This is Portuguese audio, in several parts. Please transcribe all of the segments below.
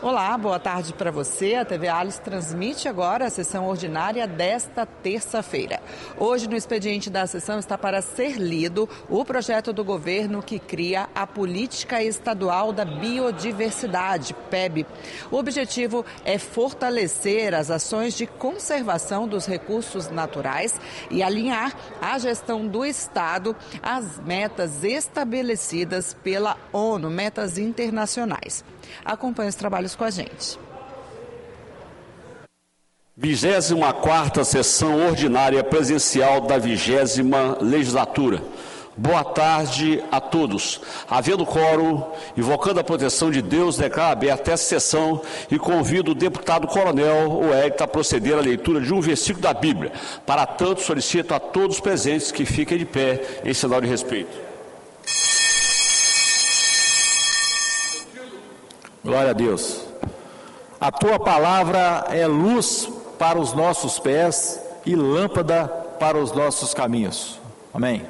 Olá, boa tarde para você. A TV Alice transmite agora a sessão ordinária desta terça-feira. Hoje, no expediente da sessão, está para ser lido o projeto do governo que cria a Política Estadual da Biodiversidade, PEB. O objetivo é fortalecer as ações de conservação dos recursos naturais e alinhar a gestão do Estado às metas estabelecidas pela ONU, metas internacionais. Acompanhe os trabalhos com a gente. 24ª sessão ordinária presencial da 20ª legislatura. Boa tarde a todos. Havendo quórum, invocando a proteção de Deus, declaro aberta esta sessão e convido o deputado Coronel Wellington a proceder à leitura de um versículo da Bíblia. Para tanto, solicito a todos os presentes que fiquem de pé em sinal de respeito. Glória a Deus. A tua palavra é luz para os nossos pés e lâmpada para os nossos caminhos. Amém.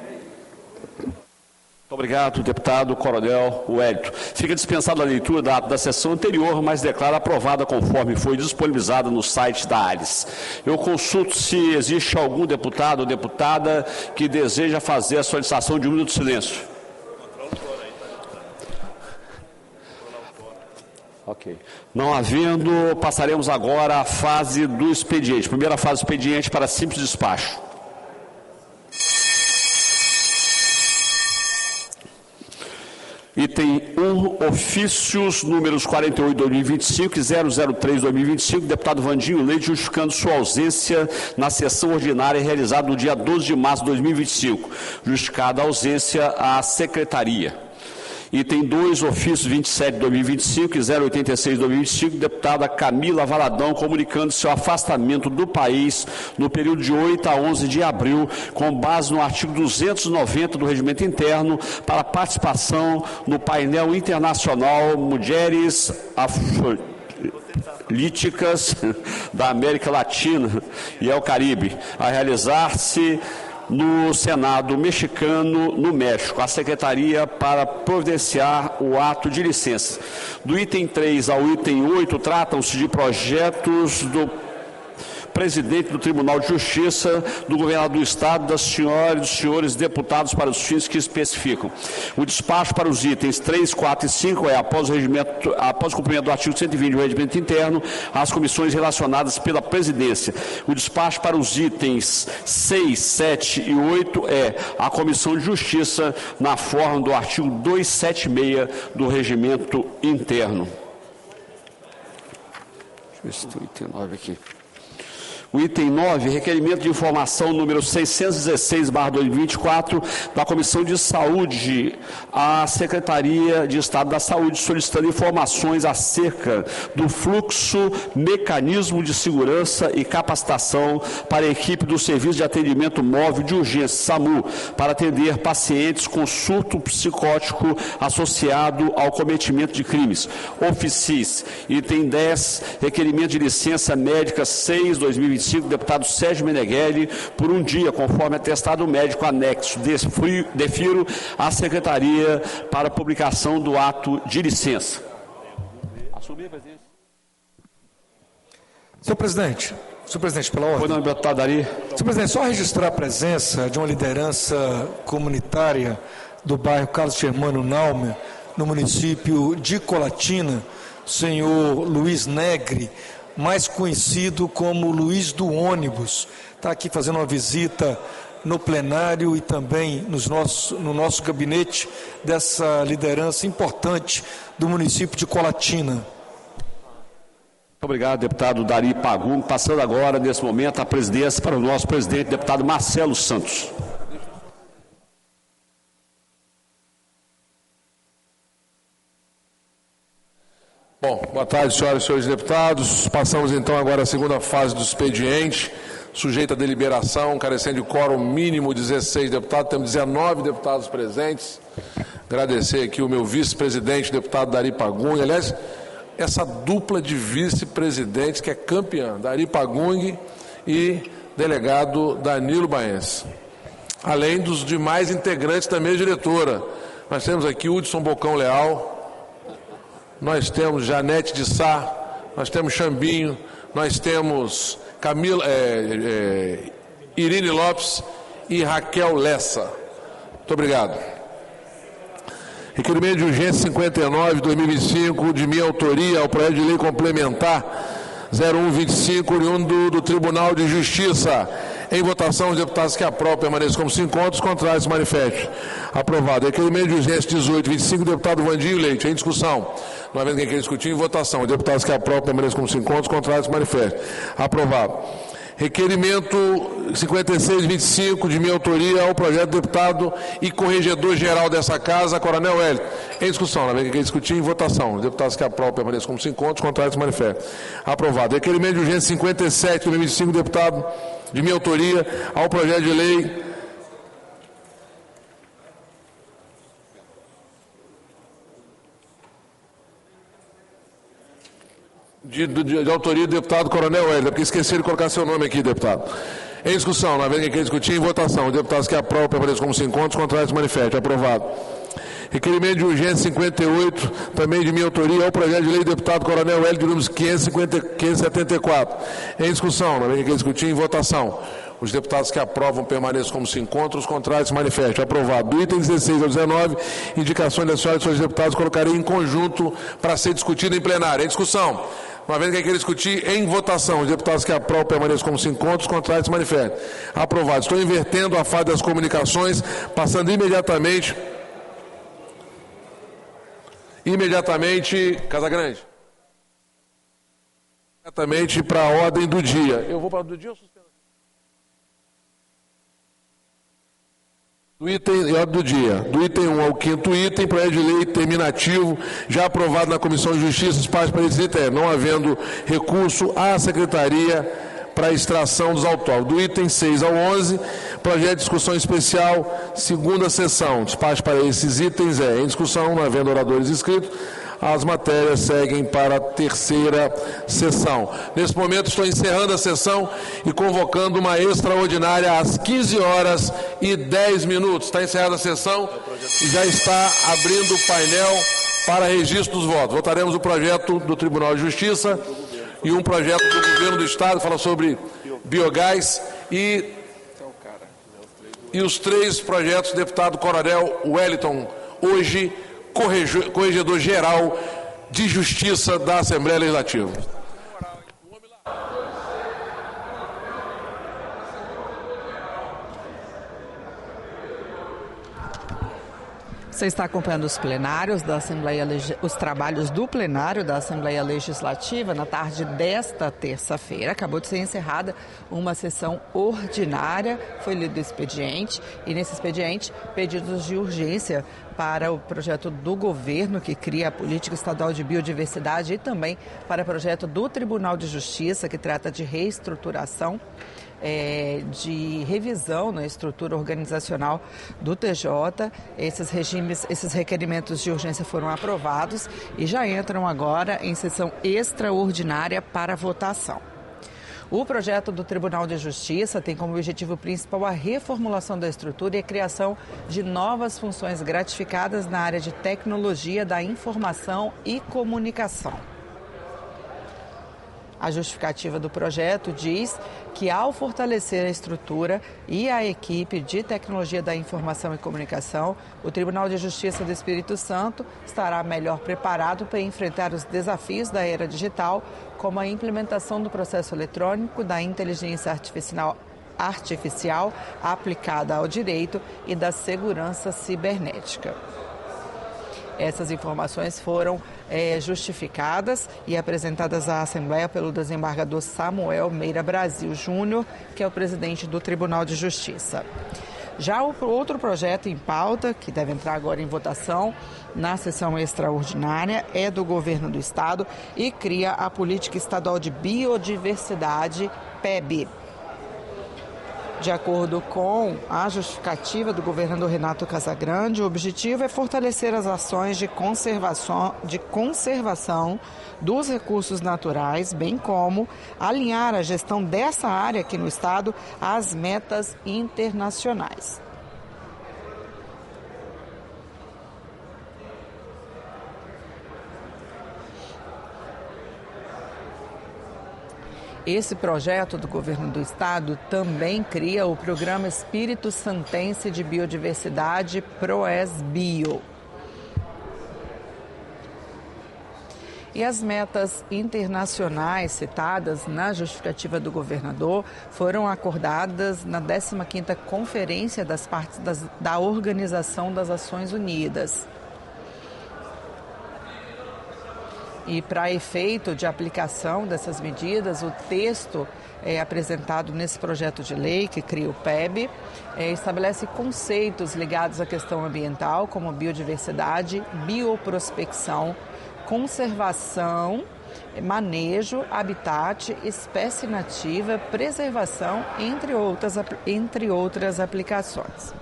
Muito obrigado, deputado Coronel Wellington. Fica dispensada a leitura da sessão anterior, mas declaro aprovada conforme foi disponibilizada no site da Alice. Eu consulto se existe algum deputado ou deputada que deseja fazer a solicitação de 1 minuto de silêncio. Ok. Não havendo, passaremos agora à fase do expediente. Primeira fase do expediente para simples despacho. Item 1, ofícios números 48/2025 e 003/2025, deputado Vandinho Leite, justificando sua ausência na sessão ordinária realizada no dia 12 de março de 2025. Justificada a ausência à secretaria. Item 2, ofício 27/2025 e 086/2025, deputada Camila Valadão, comunicando seu afastamento do país no período de 8 a 11 de abril, com base no artigo 290 do Regimento Interno, para participação no painel internacional Mulheres Políticas da América Latina e ao Caribe, a realizar-se no Senado mexicano, no México, a Secretaria para providenciar o ato de licença. Do item 3 ao item 8, tratam-se de projetos do presidente do Tribunal de Justiça, do governador do Estado, das senhoras e dos senhores deputados para os fins que especificam. O despacho para os itens 3, 4 e 5 é, após o cumprimento do artigo 120 do Regimento Interno, as comissões relacionadas pela presidência. O despacho para os itens 6, 7 e 8 é a Comissão de Justiça, na forma do artigo 276 do Regimento Interno. Deixa eu ver se tem o item 9 aqui. O item 9, requerimento de informação número 616/2024 da Comissão de Saúde à Secretaria de Estado da Saúde, solicitando informações acerca do fluxo, mecanismo de segurança e capacitação para a equipe do Serviço de Atendimento Móvel de Urgência, SAMU, para atender pacientes com surto psicótico associado ao cometimento de crimes. Oficis. Item 10, requerimento de licença médica 6/2025, deputado Sérgio Meneghelli, por um dia, conforme atestado médico anexo. Defiro à Secretaria para publicação do ato de licença. Assumir, presidente. Senhor presidente, pela ordem. Foi não, deputado Dari. Senhor presidente, só registrar a presença de uma liderança comunitária do bairro Carlos Germano Naumer, no município de Colatina, senhor Luiz Negre, mais conhecido como Luiz do Ônibus, está aqui fazendo uma visita no plenário e também no nosso gabinete dessa liderança importante do município de Colatina. Muito obrigado, deputado Dari Pagum. Passando agora, nesse momento, a presidência para o nosso presidente, deputado Marcelo Santos. Bom, boa tarde, senhoras e senhores deputados. Passamos então agora à segunda fase do expediente, sujeita a deliberação, carecendo de quórum mínimo 16 deputados, temos 19 deputados presentes. Agradecer aqui o meu vice-presidente, deputado Dari Pagum. Aliás, essa dupla de vice-presidentes que é campeã, Dari Pagum e delegado Danilo Baense. Além dos demais integrantes da mesa diretora. Nós temos aqui Hudson Bocão Leal, nós temos Janete de Sá, nós temos Chambinho, nós temos Irine Lopes e Raquel Lessa. Muito obrigado. Requerimento de urgência 59/2025, de minha autoria, ao projeto de lei complementar 0125, oriundo do Tribunal de Justiça. Em votação, os deputados que aprovam permaneçam como se encontram, os contrários se manifestem. Aprovado. Requerimento de urgência 1825, deputado Vandinho Leite. Em discussão. Não havendo quem queira discutir, em votação. Os deputados que aprovam permaneçam como se encontram, os contrários se manifestem. Aprovado. Requerimento 5625, de minha autoria, ao projeto do deputado e corregedor-geral dessa Casa, Coronel Wellington. Em discussão, não havendo quem queira discutir, em votação. Os deputados que aprovam permaneçam como se encontram, os contrários se manifestem. Aprovado. Requerimento de urgência 57, 2025, deputado de minha autoria, ao projeto de lei de autoria do deputado Coronel Wellington, porque esqueci de colocar seu nome aqui, deputado. Em discussão, não havendo quem queira discutir, em votação. Os deputados que aprovam permaneçam como se encontram, os contrários se manifestem. Aprovado. Requerimento de urgência 58, também de minha autoria, ao projeto de lei do deputado Coronel Wellington, número 574. Em discussão, não havendo quem queira discutir, em votação. Os deputados que aprovam permaneçam como se encontram, os contrários se manifestem. Aprovado. Do item 16 ao 19, indicações da senhora e seus deputados colocarei em conjunto para ser discutido em plenário. Em discussão. Uma vez que queira discutir, em votação, os deputados que aprovam permaneçam como se encontram, os contrários se manifestem. Aprovado. Estou invertendo a fase das comunicações, passando imediatamente, Casagrande, imediatamente para a ordem do dia. Eu vou para a ordem do dia ou suspendo? Do item 1 ao 5º item, projeto de lei terminativo, já aprovado na Comissão de Justiça, espaço para esse item, não havendo recurso à Secretaria para a extração dos autógrafos. Do item 6 ao 11, projeto de discussão especial, segunda sessão. Despacho para esses itens em discussão, não havendo oradores inscritos. As matérias seguem para a terceira sessão. Nesse momento estou encerrando a sessão e convocando uma extraordinária às 15h10. Está encerrada a sessão e já está abrindo o painel para registro dos votos. Votaremos o projeto do Tribunal de Justiça e um projeto do Governo do Estado, fala sobre biogás e os três projetos do deputado Coronel Wellington, hoje corregedor-geral de Justiça da Assembleia Legislativa. Você está acompanhando os plenários da Assembleia, os trabalhos do plenário da Assembleia Legislativa na tarde desta terça-feira. Acabou de ser encerrada uma sessão ordinária, foi lido o expediente e nesse expediente pedidos de urgência para o projeto do governo que cria a Política Estadual de Biodiversidade e também para o projeto do Tribunal de Justiça que trata de reestruturação, de revisão na estrutura organizacional do TJ. Esses requerimentos de urgência foram aprovados e já entram agora em sessão extraordinária para votação. O projeto do Tribunal de Justiça tem como objetivo principal a reformulação da estrutura e a criação de novas funções gratificadas na área de tecnologia da informação e comunicação. A justificativa do projeto diz que, ao fortalecer a estrutura e a equipe de tecnologia da informação e comunicação, o Tribunal de Justiça do Espírito Santo estará melhor preparado para enfrentar os desafios da era digital, como a implementação do processo eletrônico, da inteligência artificial aplicada ao direito e da segurança cibernética. Essas informações foram justificadas e apresentadas à Assembleia pelo desembargador Samuel Meira Brasil Júnior, que é o presidente do Tribunal de Justiça. Já o outro projeto em pauta, que deve entrar agora em votação na sessão extraordinária, é do Governo do Estado e cria a Política Estadual de Biodiversidade, PEB. De acordo com a justificativa do governador Renato Casagrande, o objetivo é fortalecer as ações de conservação dos recursos naturais, bem como alinhar a gestão dessa área aqui no Estado às metas internacionais. Esse projeto do governo do estado também cria o programa Espírito Santense de Biodiversidade ProESBio. E as metas internacionais citadas na justificativa do governador foram acordadas na 15ª Conferência das Partes da Organização das Nações Unidas. E para efeito de aplicação dessas medidas, o texto apresentado nesse projeto de lei que cria o PEB estabelece conceitos ligados à questão ambiental, como biodiversidade, bioprospecção, conservação, manejo, habitat, espécie nativa, preservação, entre outras aplicações.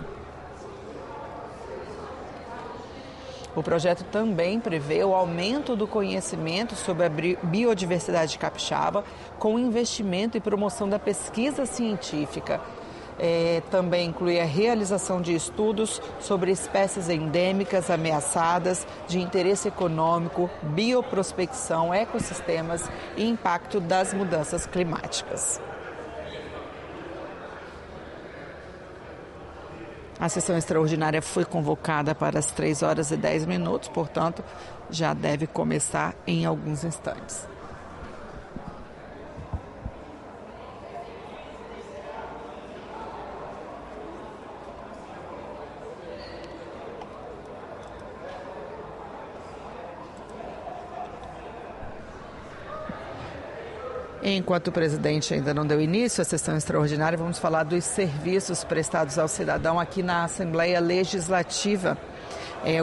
O projeto também prevê o aumento do conhecimento sobre a biodiversidade capixaba, com investimento e promoção da pesquisa científica. Também inclui a realização de estudos sobre espécies endêmicas ameaçadas, de interesse econômico, bioprospecção, ecossistemas e impacto das mudanças climáticas. A sessão extraordinária foi convocada para as 3h10, portanto, já deve começar em alguns instantes. Enquanto o presidente ainda não deu início à sessão extraordinária, vamos falar dos serviços prestados ao cidadão aqui na Assembleia Legislativa.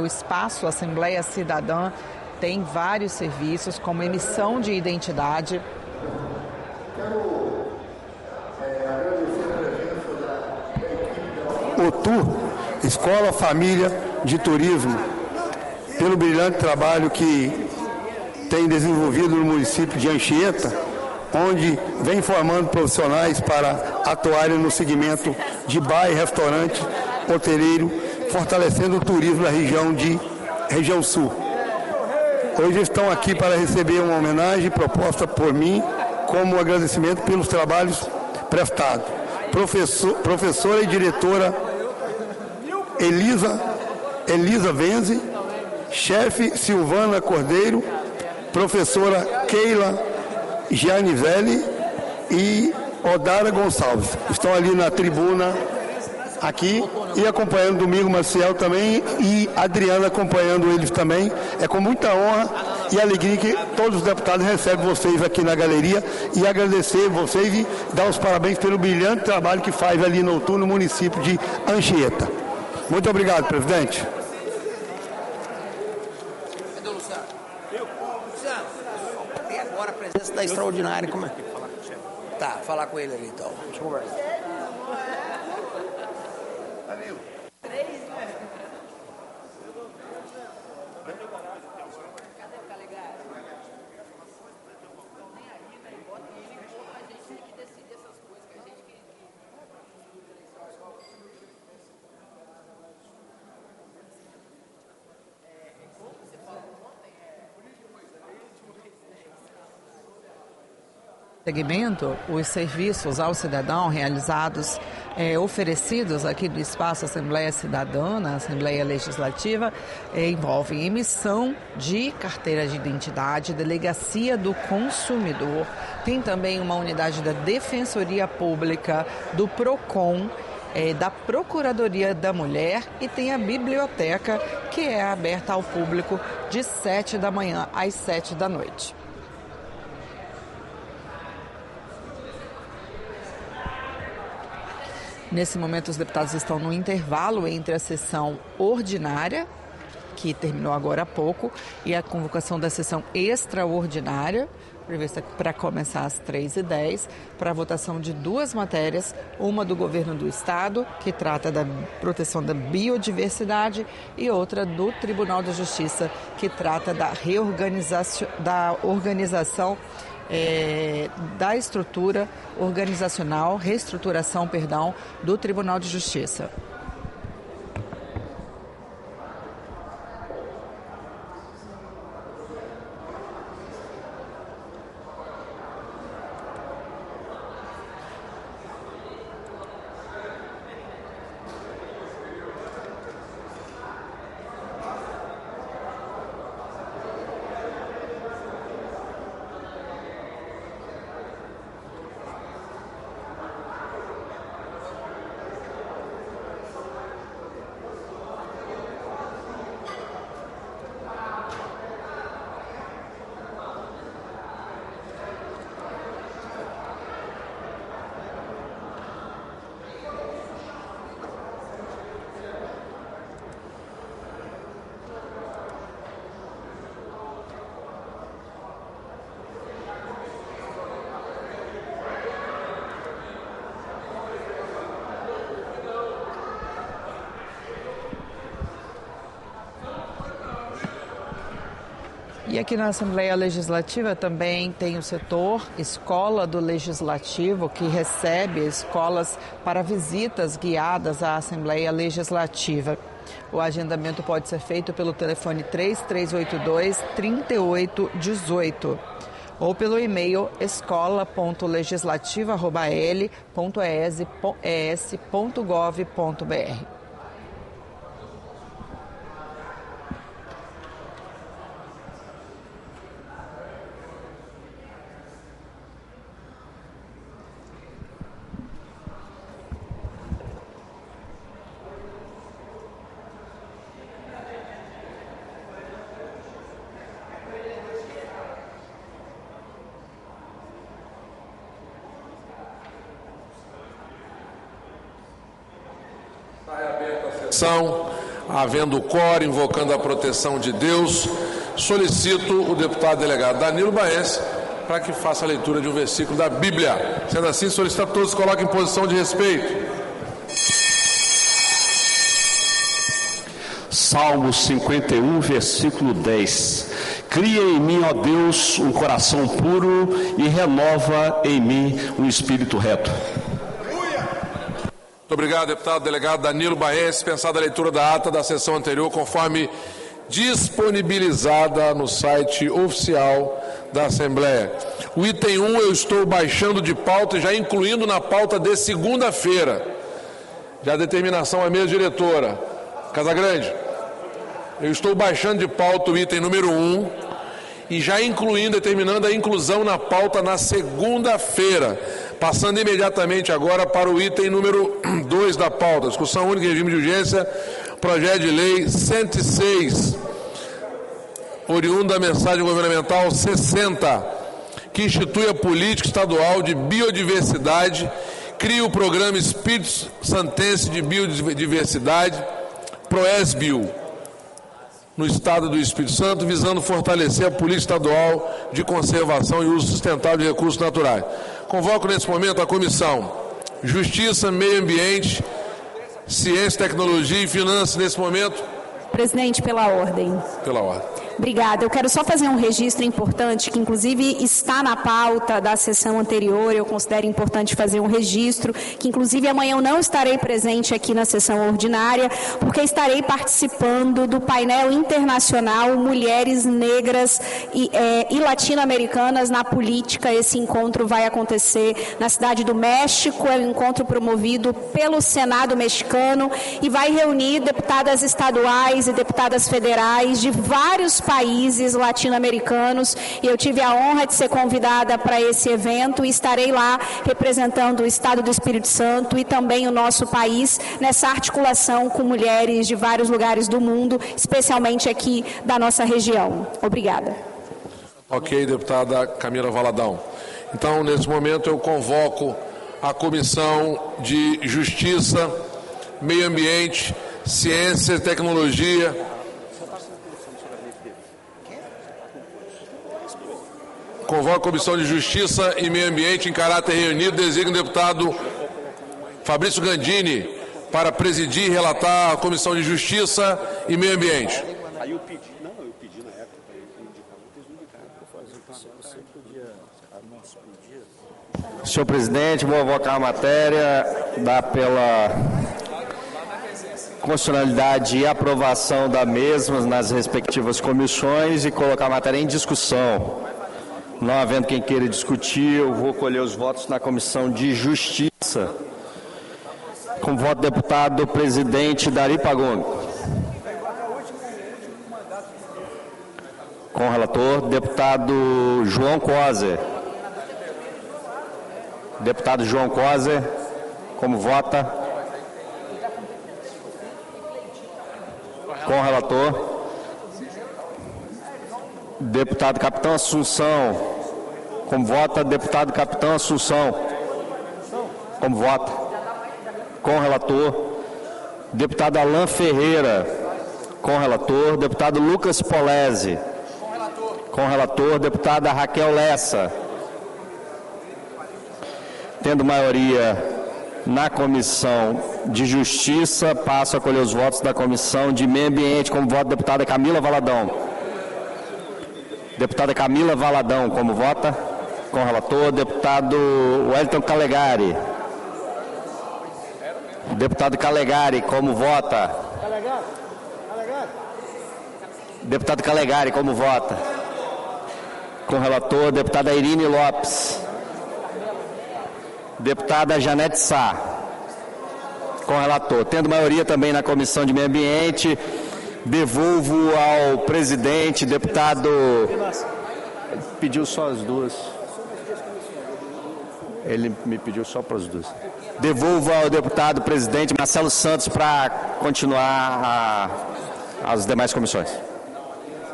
O espaço Assembleia Cidadã tem vários serviços, como emissão de identidade. OTU, Escola Família de Turismo, pelo brilhante trabalho que tem desenvolvido no município de Anchieta, onde vem formando profissionais para atuarem no segmento de bar e restaurante hoteleiro, fortalecendo o turismo da região sul. Hoje estão aqui para receber uma homenagem proposta por mim como agradecimento pelos trabalhos prestados. Professora e diretora Elisa Venze, chefe Silvana Cordeiro, professora Keila Gianivelli e Odara Gonçalves. Estão ali na tribuna, aqui, e acompanhando Domingo Maciel também, e Adriana acompanhando eles também. É com muita honra e alegria que todos os deputados recebem vocês aqui na galeria, e agradecer vocês e dar os parabéns pelo brilhante trabalho que faz ali no OTU, no município de Anchieta. Muito obrigado, presidente. Da extraordinária, como é? Tá, falar com ele ali então. Deixa eu conversar. Valeu. Segmento, os serviços ao cidadão realizados, oferecidos aqui do espaço Assembleia Cidadã, na Assembleia Legislativa, envolvem emissão de carteira de identidade, delegacia do consumidor, tem também uma unidade da Defensoria Pública, do PROCON, da Procuradoria da Mulher, e tem a biblioteca, que é aberta ao público de 7 da manhã às 7 da noite. Nesse momento, os deputados estão no intervalo entre a sessão ordinária, que terminou agora há pouco, e a convocação da sessão extraordinária, prevista para começar às 3h10, para a votação de duas matérias, uma do governo do Estado, que trata da proteção da biodiversidade, e outra do Tribunal de Justiça, que trata da organização da estrutura organizacional, reestruturação, do Tribunal de Justiça. aqui na Assembleia Legislativa também tem o setor Escola do Legislativo, que recebe escolas para visitas guiadas à Assembleia Legislativa. O agendamento pode ser feito pelo telefone 3382-3818 ou pelo e-mail escola.legislativa@el.es.gov.br. Havendo quórum, invocando a proteção de Deus, solicito o deputado delegado Danilo Baense para que faça a leitura de um versículo da Bíblia. Sendo assim, solicito a todos que coloquem em posição de respeito. Salmo 51, versículo 10. Cria em mim, ó Deus, um coração puro e renova em mim um espírito reto. Muito obrigado, deputado delegado Danilo Baense. Pensada a leitura da ata da sessão anterior, conforme disponibilizada no site oficial da Assembleia. O item 1 eu estou baixando de pauta e já incluindo na pauta de segunda-feira. Já a determinação à mesa diretora. Casagrande, eu estou baixando de pauta o item número 1 e já incluindo, determinando a inclusão na pauta na segunda-feira. Passando imediatamente agora para o item número 2 da pauta, discussão única em regime de urgência, projeto de lei 106, oriundo da mensagem governamental 60, que institui a política estadual de biodiversidade, cria o programa Espírito Santense de Biodiversidade, PROESBio, no estado do Espírito Santo, visando fortalecer a política estadual de conservação e uso sustentável de recursos naturais. Convoco nesse momento a Comissão Justiça, Meio Ambiente, Ciência, Tecnologia e Finanças nesse momento. Presidente, pela ordem. Pela ordem. Obrigada. Eu quero só fazer um registro importante, que inclusive está na pauta da sessão anterior. Eu considero importante fazer um registro, que inclusive amanhã eu não estarei presente aqui na sessão ordinária, porque estarei participando do painel internacional Mulheres Negras e Latino-Americanas na Política. Esse encontro vai acontecer na cidade do México, é um encontro promovido pelo Senado mexicano e vai reunir deputadas estaduais e deputadas federais de vários países latino-americanos, e eu tive a honra de ser convidada para esse evento e estarei lá representando o Estado do Espírito Santo e também o nosso país nessa articulação com mulheres de vários lugares do mundo, especialmente aqui da nossa região. Obrigada. Ok, deputada Camila Valadão. Então, nesse momento, eu convoco a Comissão de Justiça, Meio Ambiente, Ciência e Tecnologia. Convoco a Comissão de Justiça e Meio Ambiente em caráter reunido, designa o deputado Fabrício Gandini para presidir e relatar a Comissão de Justiça e Meio Ambiente. Senhor presidente, vou avocar a matéria, dar pela constitucionalidade e aprovação da mesma nas respectivas comissões e colocar a matéria em discussão. Não havendo quem queira discutir, eu vou colher os votos na Comissão de Justiça. Com voto do deputado presidente Dari Pagone. Com o relator, deputado João Coser. Deputado João Coser, como vota? Com o relator. Deputado Capitão Assunção, como vota? Deputado Capitão Assunção, como vota? Com o relator. Deputado Alain Ferreira, com o relator. Deputado Lucas Polese, com o relator. Deputada Raquel Lessa. Tendo maioria na Comissão de Justiça, passo a colher os votos da Comissão de Meio Ambiente, como voto da deputada Camila Valadão. Deputada Camila Valadão, como vota? Com o relator. Deputado Wellington Calegari. Deputado Calegari, como vota? Deputado Calegari, como vota? Com o relator. Deputada Irine Lopes. Deputada Janete Sá. Com o relator. Tendo maioria também na Comissão de Meio Ambiente, devolvo ao presidente, deputado... Pediu só as duas. Ele me pediu só para as duas. Devolvo ao deputado presidente Marcelo Santos para continuar as demais comissões.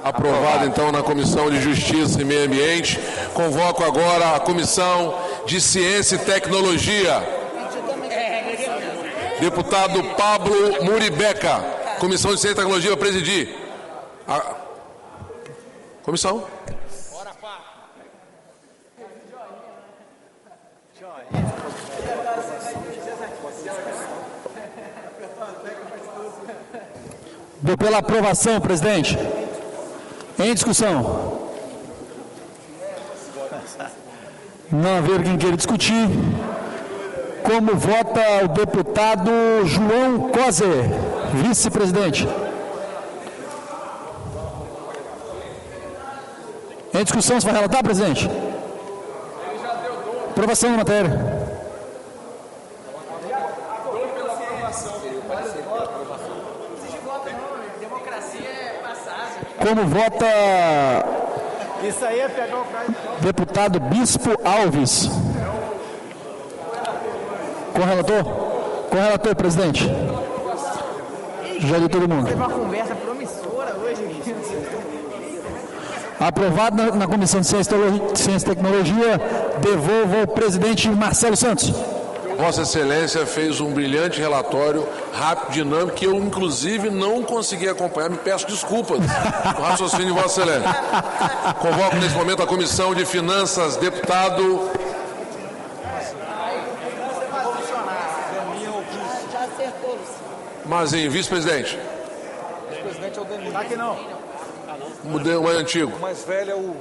Aprovado, então, na Comissão de Justiça e Meio Ambiente. Convoco agora a Comissão de Ciência e Tecnologia. Deputado Pablo Muribeca. Comissão de Ciência e Tecnologia, vai presidir. Comissão. Dou pela aprovação, presidente. Em discussão. Não haver quem queira discutir. Como vota o deputado João Coser, vice-presidente? Em discussão, você vai relatar, presidente? Aprovação da matéria. Como vota Isso aí é pegar o deputado Bispo Alves? Com o relator? Com o relator, presidente. Já li todo mundo. Teve uma conversa promissora hoje. Aprovado na Comissão de Ciência e Tecnologia, devolvo ao presidente Marcelo Santos. Vossa Excelência fez um brilhante relatório, rápido, dinâmico, que eu, inclusive, não consegui acompanhar. Me peço desculpas no raciocínio de Vossa Excelência. Convoco, nesse momento, a Comissão de Finanças, deputado... Mazinho, vice-presidente. Vice-presidente é o Danilo. Tá aqui não. Mudei o mais antigo. O mais velho é o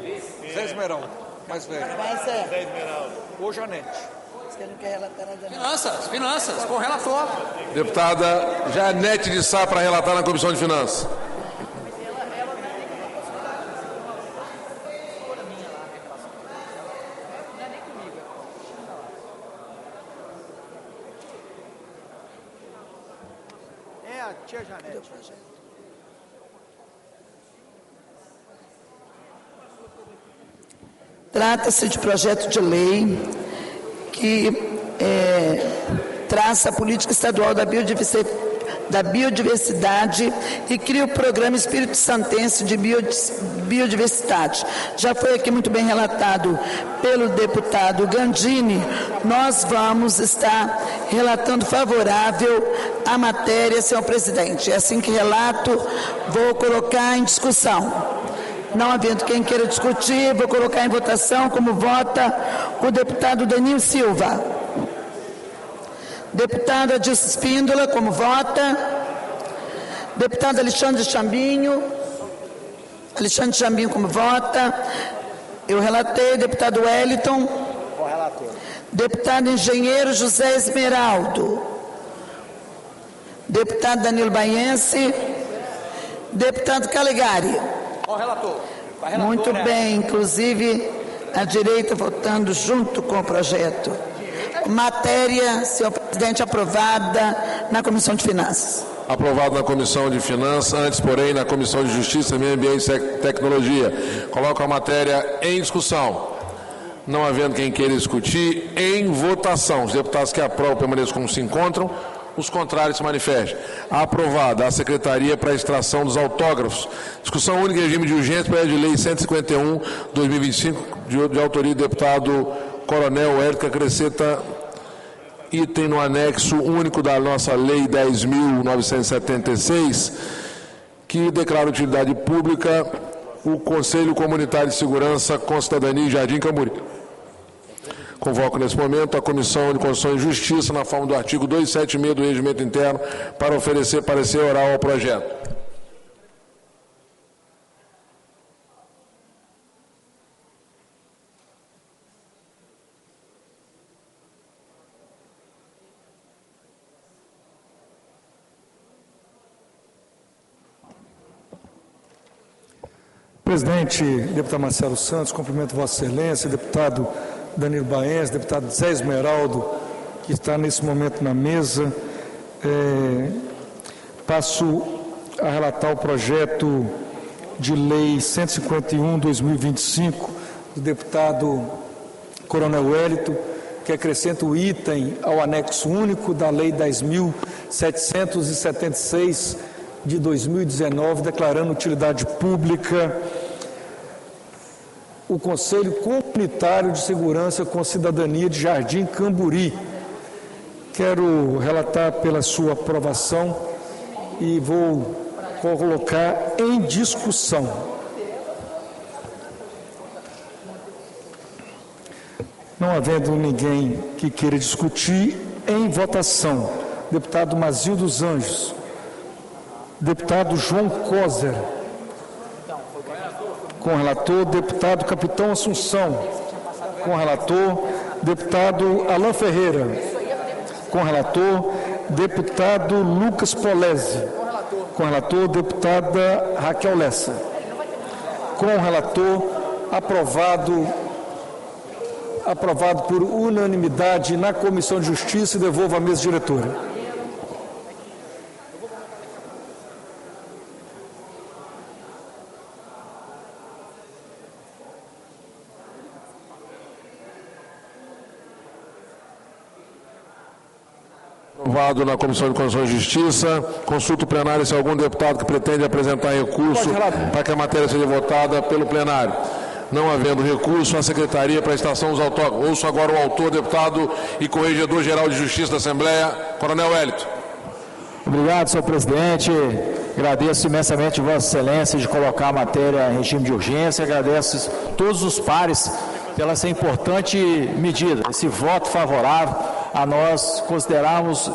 Zé Esmeralda. Mais velho. Zé Esmeralda. Ou Janete. Você não quer relatar nada? Finanças, com o relator. Deputada Janete de Sá para relatar na Comissão de Finanças. É a tia Janete. Trata-se de projeto de lei que traça a política estadual da biodiversidade e cria o programa Espírito Santense de biodiversidade. Já foi aqui muito bem relatado pelo deputado Gandini. Nós vamos estar relatando favorável a matéria, senhor presidente. É assim que relato, vou colocar em discussão. Não havendo quem queira discutir, vou colocar em votação como vota o deputado Danilo Silva. Deputado Adilson Espíndola, como vota? Deputado Alexandre Chambinho. Alexandre Chambinho, como vota? Eu relatei. Deputado Wellington. O relator. Deputado Engenheiro José Esmeraldo. Deputado Danilo Baiense. Deputado Calegari. O relator. Muito bem, inclusive a direita votando junto com o projeto. Matéria, senhor presidente, aprovada na Comissão de Finanças. Aprovado na Comissão de Finanças, antes, porém, na Comissão de Justiça, Meio Ambiente e Tecnologia. Coloco a matéria em discussão. Não havendo quem queira discutir, em votação. Os deputados que aprovam permaneçam como se encontram. Os contrários se manifestem. Aprovada a Secretaria para a Extração dos Autógrafos. Discussão única em regime de urgência, projeto de lei 151/2025, de autoria do deputado Coronel Hélio acrescenta item no anexo único da nossa Lei 10.976, que declara utilidade pública o Conselho Comunitário de Segurança com Cidadania e Jardim Camburi. Convoco nesse momento a Comissão de Constituição e Justiça, na forma do artigo 276 do Regimento Interno, para oferecer parecer oral ao projeto. presidente, deputado Marcelo Santos, cumprimento Vossa Excelência, deputado Danilo Baense, deputado Zé Esmeraldo, que está nesse momento na mesa. Passo a relatar o projeto de lei 151/2025 do deputado Coronel Wellington, que acrescenta o item ao anexo único da Lei 10.776 de 2019, declarando utilidade pública o Conselho Comunitário de Segurança com Cidadania de Jardim Camburi. Quero relatar pela sua aprovação e vou colocar em discussão. Não havendo ninguém que queira discutir, em votação, deputado Mazil dos Anjos, deputado João Coser, com relator, deputado Capitão Assunção, com relator, deputado Alain Ferreira, com relator, deputado Lucas Polese, com relator, deputada Raquel Lessa, com relator, aprovado por unanimidade na Comissão de Justiça, e devolvo à mesa diretora. Aprovado na Comissão de Constituição e Justiça. Consulta o plenário se algum deputado que pretende apresentar recurso para que a matéria seja votada pelo plenário. Não havendo recurso, a Secretaria para a extração dos autógrafos. Ouço agora o autor, deputado e corregedor-geral de Justiça da Assembleia, Coronel Wellington. Obrigado, senhor presidente. Agradeço imensamente Vossa Excelência de colocar a matéria em regime de urgência. Agradeço todos os pares pela essa importante medida, esse voto favorável a nós considerarmos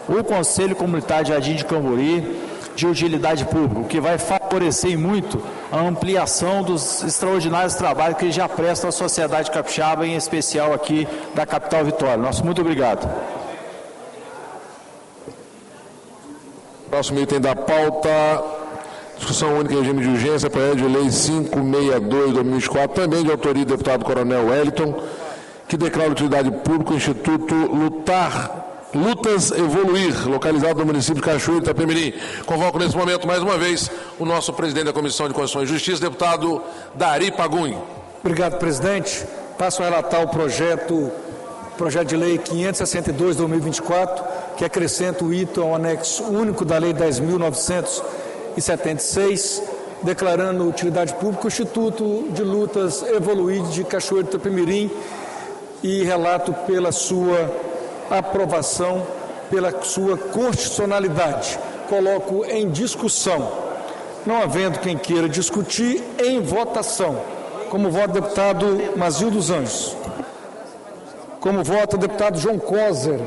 o Conselho Comunitário de Jardim de Camburi de utilidade pública, o que vai favorecer muito a ampliação dos extraordinários trabalhos que já prestam à sociedade capixaba, em especial aqui da capital Vitória. Nosso muito obrigado. Próximo item da pauta, discussão única em regime de urgência, projeto de lei 562/2024, também de autoria do deputado Coronel Wellington, que declara utilidade pública o Instituto Lutas Evoluir, localizado no município de Cachoeiro, Itapemirim. Convoco nesse momento, mais uma vez, o nosso presidente da Comissão de Constituição e Justiça, deputado Dari Pagunho. Obrigado, presidente. Passo a relatar o projeto de lei 562/2024, que acrescenta o item ao anexo único da lei 10.976, declarando utilidade pública o Instituto de Lutas Evoluir de Cachoeiro do Itapemirim, e relato pela sua aprovação, pela sua constitucionalidade. Coloco em discussão. Não havendo quem queira discutir, em votação. Como vota o deputado Mazil dos Anjos. Como vota o deputado João Coser.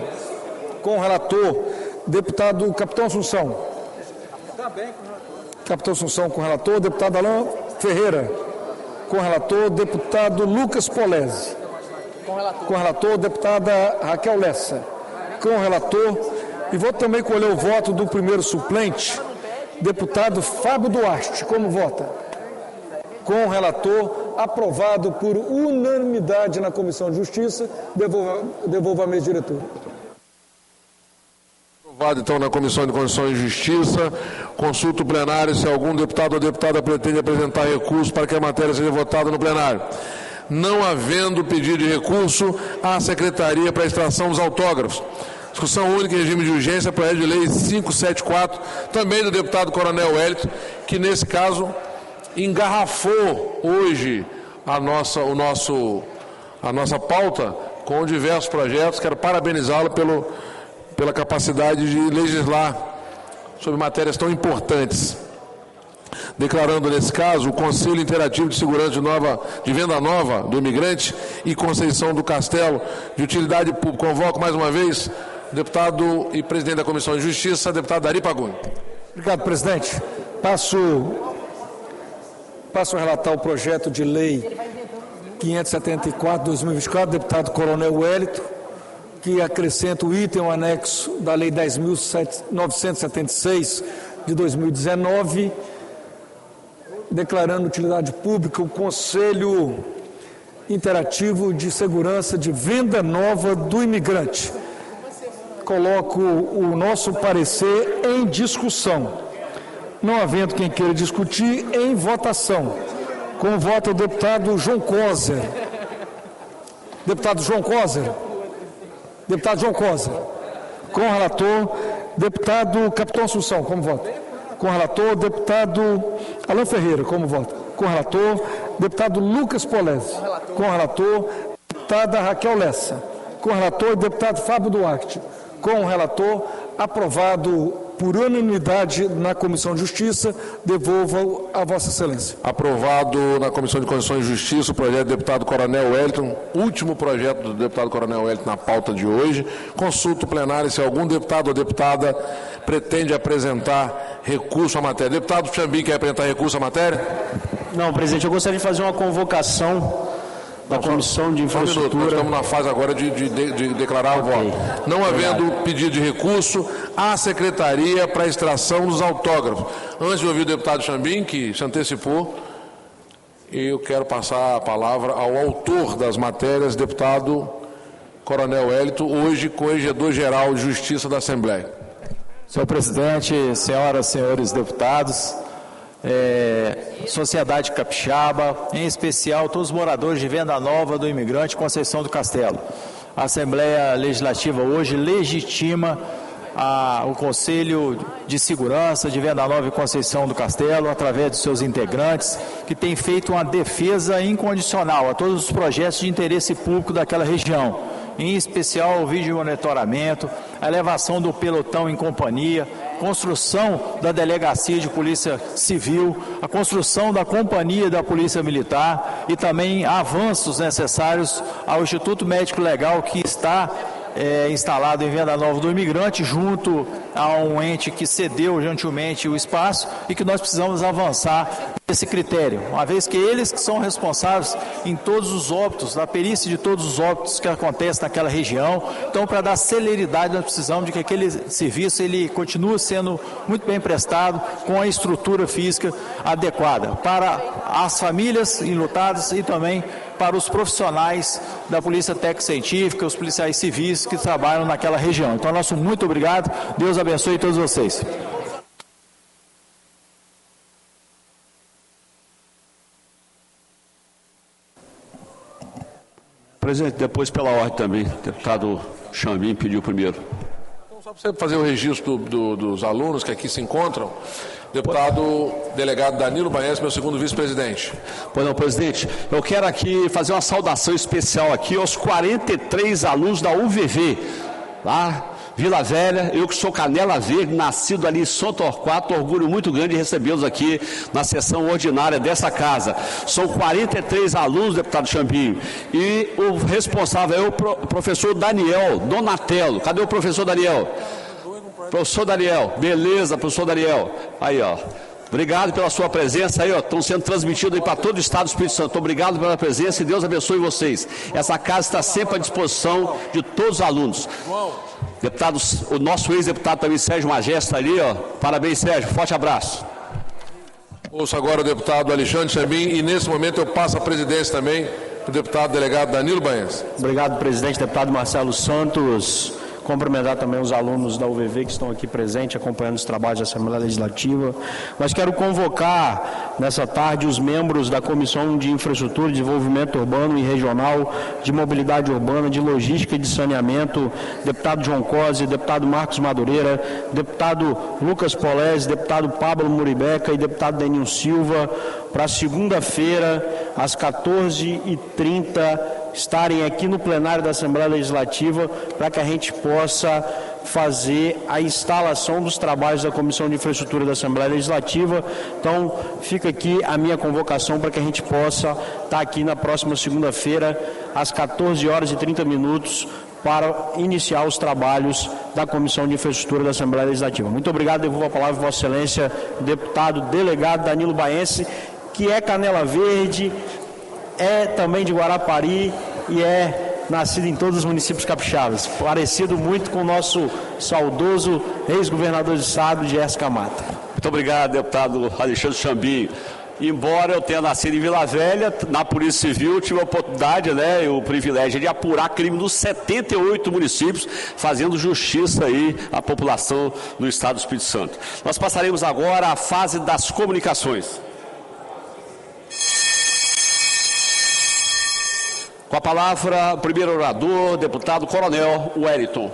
Com o relator, deputado Capitão Assunção. Capitão Assunção com o relator, deputado Alain Ferreira. Com o relator, deputado Lucas Polese. Com o relator, deputada Raquel Lessa. Com o relator, e vou também colher o voto do primeiro suplente, deputado Fábio Duarte. Como vota? Com o relator, aprovado por unanimidade na Comissão de Justiça, devolvo à mesa diretora. Aprovado, então, na Comissão de Constituição e Justiça. Consulta o plenário se algum deputado ou deputada pretende apresentar recurso para que a matéria seja votada no plenário. Não havendo pedido de recurso, à Secretaria para a extração dos autógrafos. Discussão única em regime de urgência, projeto de lei 574, também do deputado Coronel Wellington, que nesse caso engarrafou hoje a nossa pauta com diversos projetos. Quero parabenizá-lo pela capacidade de legislar sobre matérias tão importantes. Declarando, nesse caso, o Conselho Interativo de Segurança de Venda Nova do Imigrante e Conceição do Castelo de utilidade pública. Convoco mais uma vez o deputado e presidente da Comissão de Justiça, deputado Dari Pagunho. Obrigado, presidente. Passo a relatar o projeto de lei 574/2024, deputado Coronel Wellington, que acrescenta o item ao anexo da lei 10.976 de 2019, declarando utilidade pública o Conselho Interativo de Segurança de Venda Nova do Imigrante. Coloco o nosso parecer em discussão. Não havendo quem queira discutir, em votação. Com o voto o deputado João Coser. Deputado João Coser. Deputado João Coser. Com o relator, deputado Capitão Assunção, como voto? Com o relator, deputado Alain Ferreira, como voto? Com o relator, deputado Lucas Polese. Com o relator, deputada Raquel Lessa. Com o relator, deputado Fábio Duarte. Com o relator, aprovado por unanimidade na Comissão de Justiça, devolvo a Vossa Excelência. Aprovado na Comissão de Constituição e Justiça o projeto do deputado Coronel Wellington, último projeto do deputado Coronel Wellington na pauta de hoje. Consulto plenário se algum deputado ou deputada pretende apresentar recurso à matéria. Deputado Chambim quer apresentar recurso à matéria? Não, presidente, eu gostaria de fazer uma convocação da Comissão de Infraestrutura. Nós estamos na fase agora de declarar o voto. Não havendo pedido de recurso, a Secretaria para extração dos autógrafos. Antes de ouvir o deputado Chambim, que se antecipou, eu quero passar a palavra ao autor das matérias, deputado Coronel Wellington, hoje Corregedor-Geral de Justiça da Assembleia. Senhor presidente, senhoras e senhores deputados, sociedade capixaba, em especial todos os moradores de Venda Nova do Imigrante, Conceição do Castelo. A Assembleia Legislativa hoje legitima o Conselho de Segurança de Venda Nova e Conceição do Castelo, através de seus integrantes, que tem feito uma defesa incondicional a todos os projetos de interesse público daquela região, em especial o vídeo monitoramento, a elevação do pelotão em companhia, construção da Delegacia de Polícia Civil, a construção da Companhia da Polícia Militar e também avanços necessários ao Instituto Médico Legal, que está instalado em Venda Nova do Imigrante, junto a um ente que cedeu gentilmente o espaço e que nós precisamos avançar nesse critério, uma vez que eles que são responsáveis em todos os óbitos, da perícia de todos os óbitos que acontecem naquela região. Então, para dar celeridade, nós precisamos de que aquele serviço ele continue sendo muito bem prestado, com a estrutura física adequada para as famílias enlutadas e também para os profissionais da Polícia Técnico-Científica, os policiais civis que trabalham naquela região. Então, nosso muito obrigado. Deus abençoe todos vocês. Presidente, depois pela ordem também. O deputado Chambim pediu primeiro. Então, só para você fazer o registro dos alunos que aqui se encontram, deputado delegado Danilo Baense, meu segundo vice-presidente. Pois não, presidente, eu quero aqui fazer uma saudação especial aqui aos 43 alunos da UVV, lá, Vila Velha. Eu que sou Canela Verde, nascido ali em São Torquato, orgulho muito grande de recebê-los aqui na sessão ordinária dessa casa. São 43 alunos, deputado Chambinho, e o responsável é o professor Daniel Donatello. Cadê o professor Daniel? Professor Daniel, beleza, professor Daniel. Aí, ó. Obrigado pela sua presença aí, ó. Estão sendo transmitidos aí para todo o estado do Espírito Santo. Obrigado pela presença e Deus abençoe vocês. Essa casa está sempre à disposição de todos os alunos. Deputados, o nosso ex-deputado também, Sérgio Magesta, ali, ó. Parabéns, Sérgio. Forte abraço. Ouço agora o deputado Alexandre Chambim e nesse momento eu passo a presidência também para o deputado delegado Danilo Baense. Obrigado, presidente. Deputado Marcelo Santos. Cumprimentar também os alunos da UVV que estão aqui presentes, acompanhando os trabalhos da Assembleia Legislativa. Mas quero convocar nessa tarde os membros da Comissão de Infraestrutura, Desenvolvimento Urbano e Regional, de Mobilidade Urbana, de Logística e de Saneamento, deputado João Cosi, deputado Marcos Madureira, deputado Lucas Polese, deputado Pablo Muribeca e deputado Denil Silva, para segunda-feira, às 14h30, estarem aqui no plenário da Assembleia Legislativa para que a gente possa fazer a instalação dos trabalhos da Comissão de Infraestrutura da Assembleia Legislativa. Então, fica aqui a minha convocação para que a gente possa estar aqui na próxima segunda-feira, às 14h30, para iniciar os trabalhos da Comissão de Infraestrutura da Assembleia Legislativa. Muito obrigado, devolvo a palavra a Vossa Excelência, deputado delegado Danilo Baense, que é Canela Verde, é também de Guarapari e é nascido em todos os municípios capixabas, parecido muito com o nosso saudoso ex-governador de estado, Gerson Camata. Muito obrigado, deputado Alexandre Chambim. Embora eu tenha nascido em Vila Velha, na Polícia Civil tive a oportunidade, né, e o privilégio de apurar crime nos 78 municípios, fazendo justiça aí à população do Estado do Espírito Santo. Nós passaremos agora à fase das comunicações. Com a palavra, o primeiro orador, deputado Coronel Wellington.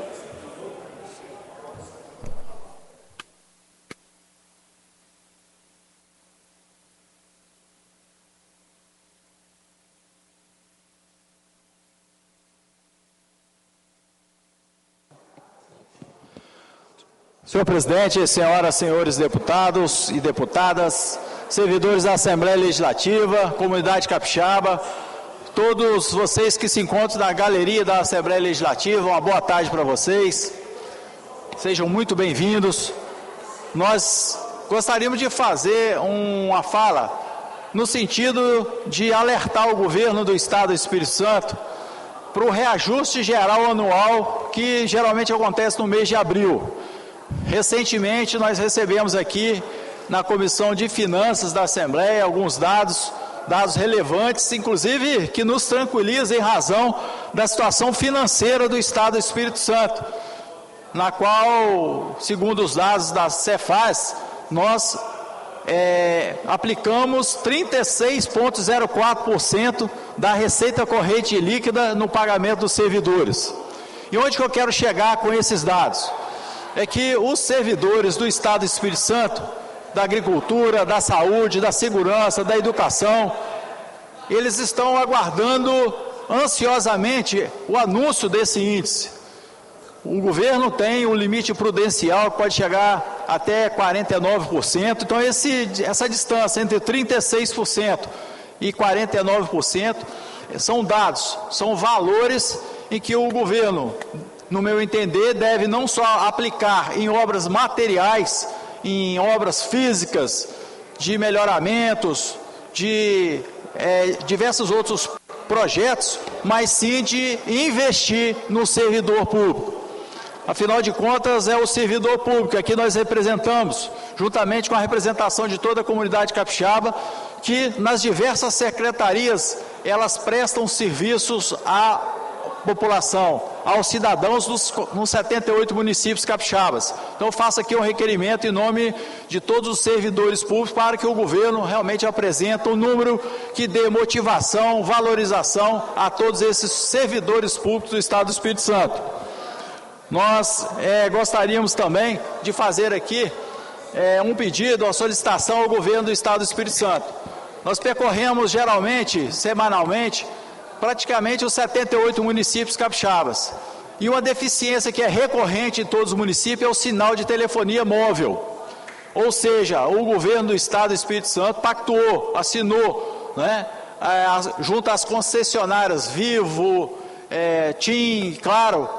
Senhor presidente, senhoras e senhores deputados e deputadas, servidores da Assembleia Legislativa, comunidade capixaba, todos vocês que se encontram na galeria da Assembleia Legislativa, uma boa tarde para vocês. Sejam muito bem-vindos. Nós gostaríamos de fazer uma fala no sentido de alertar o governo do Estado do Espírito Santo para o reajuste geral anual que geralmente acontece no mês de abril. Recentemente nós recebemos aqui na Comissão de Finanças da Assembleia alguns dados relevantes, inclusive que nos tranquilizam em razão da situação financeira do Estado do Espírito Santo, na qual, segundo os dados da Cefaz, nós aplicamos 36,04% da receita corrente líquida no pagamento dos servidores. E onde que eu quero chegar com esses dados? É que os servidores do Estado do Espírito Santo, da agricultura, da saúde, da segurança, da educação, eles estão aguardando ansiosamente o anúncio desse índice. O governo tem um limite prudencial que pode chegar até 49%, então essa distância entre 36% e 49% são dados, são valores em que o governo, no meu entender, deve não só aplicar em obras materiais, em obras físicas, de melhoramentos, de diversos outros projetos, mas sim de investir no servidor público. Afinal de contas, é o servidor público, aqui nós representamos, juntamente com a representação de toda a comunidade capixaba, que nas diversas secretarias, elas prestam serviços à população, aos cidadãos nos 78 municípios capixabas. Então eu faço aqui um requerimento em nome de todos os servidores públicos para que o governo realmente apresente um número que dê motivação, valorização a todos esses servidores públicos do Estado do Espírito Santo. Nós gostaríamos também de fazer aqui um pedido, uma solicitação ao governo do Estado do Espírito Santo. Nós percorremos geralmente, semanalmente, praticamente os 78 municípios capixabas. E uma deficiência que é recorrente em todos os municípios é o sinal de telefonia móvel. Ou seja, o governo do Estado do Espírito Santo pactuou, assinou, né, junto às concessionárias Vivo, TIM, Claro,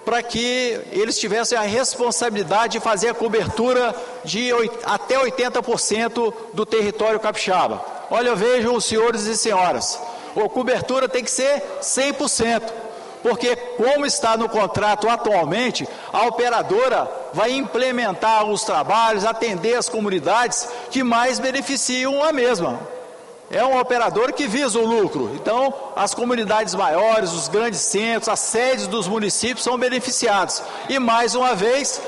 para que eles tivessem a responsabilidade de fazer a cobertura de até 80% do território capixaba. Olha, eu vejo os senhores e senhoras, a cobertura tem que ser 100%, porque como está no contrato atualmente, a operadora vai implementar os trabalhos, atender as comunidades que mais beneficiam a mesma. É uma operadora que visa o lucro, então as comunidades maiores, os grandes centros, as sedes dos municípios são beneficiados. E mais uma vez,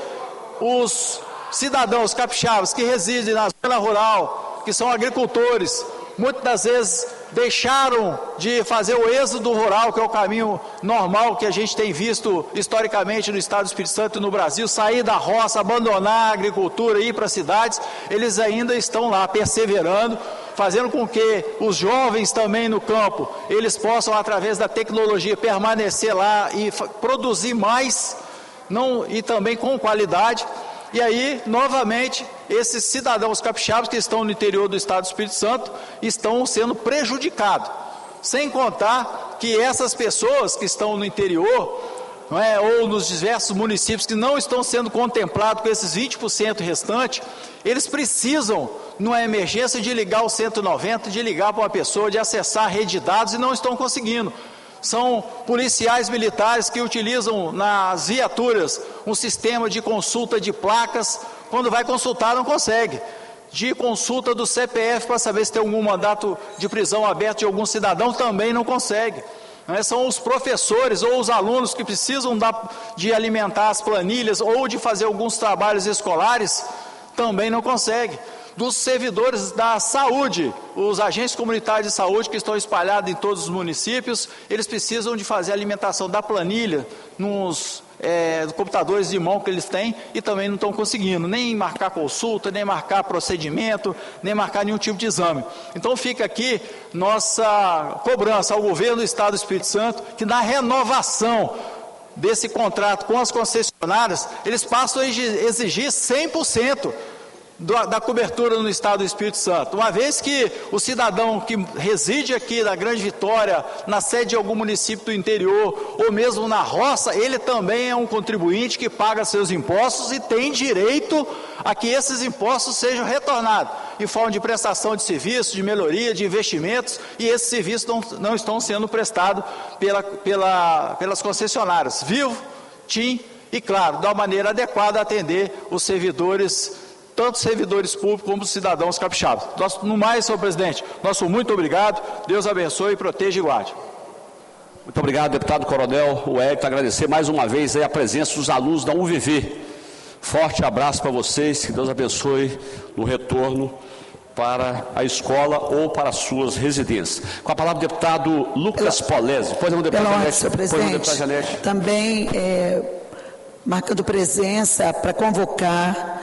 os cidadãos capixabas que residem na zona rural, que são agricultores, muitas das vezes deixaram de fazer o êxodo rural, que é o caminho normal que a gente tem visto historicamente no Estado do Espírito Santo e no Brasil, sair da roça, abandonar a agricultura e ir para as cidades. Eles ainda estão lá perseverando, fazendo com que os jovens também no campo, eles possam, através da tecnologia, permanecer lá e produzir mais, e também com qualidade. E aí, novamente, esses cidadãos capixabas que estão no interior do Estado do Espírito Santo estão sendo prejudicados. Sem contar que essas pessoas que estão no interior, ou nos diversos municípios que não estão sendo contemplados com esses 20% restantes, eles precisam, numa emergência, de ligar o 190, de ligar para uma pessoa, de acessar a rede de dados e não estão conseguindo. São policiais militares que utilizam nas viaturas um sistema de consulta de placas. Quando vai consultar, não consegue. de consulta do CPF para saber se tem algum mandato de prisão aberto de algum cidadão, também não consegue. São os professores ou os alunos que precisam de alimentar as planilhas ou de fazer alguns trabalhos escolares, também não consegue. Dos servidores da saúde, os agentes comunitários de saúde que estão espalhados em todos os municípios, eles precisam de fazer a alimentação da planilha nos computadores de mão que eles têm e também não estão conseguindo, nem marcar consulta, nem marcar procedimento, nem marcar nenhum tipo de exame. Então fica aqui nossa cobrança ao governo do Estado do Espírito Santo, que na renovação desse contrato com as concessionárias, eles passam a exigir 100% da cobertura no Estado do Espírito Santo, uma vez que o cidadão que reside aqui na Grande Vitória, na sede de algum município do interior, ou mesmo na roça, ele também é um contribuinte que paga seus impostos e tem direito a que esses impostos sejam retornados em forma de prestação de serviços, de melhoria, de investimentos, e esses serviços não estão sendo prestados pelas concessionárias, Vivo, TIM e, claro, da maneira adequada a atender os servidores, tanto servidores públicos como os cidadãos capixabas. No mais, senhor presidente, nosso muito obrigado, Deus abençoe, proteja e guarde. Muito obrigado, deputado Coronel Wellington, agradecer mais uma vez a presença dos alunos da UVV. Forte abraço para vocês, que Deus abençoe no retorno para a escola ou para as suas residências. Com a palavra o deputado Lucas Polese. Pois não, deputado Janete. Senhor presidente, também marcando presença para convocar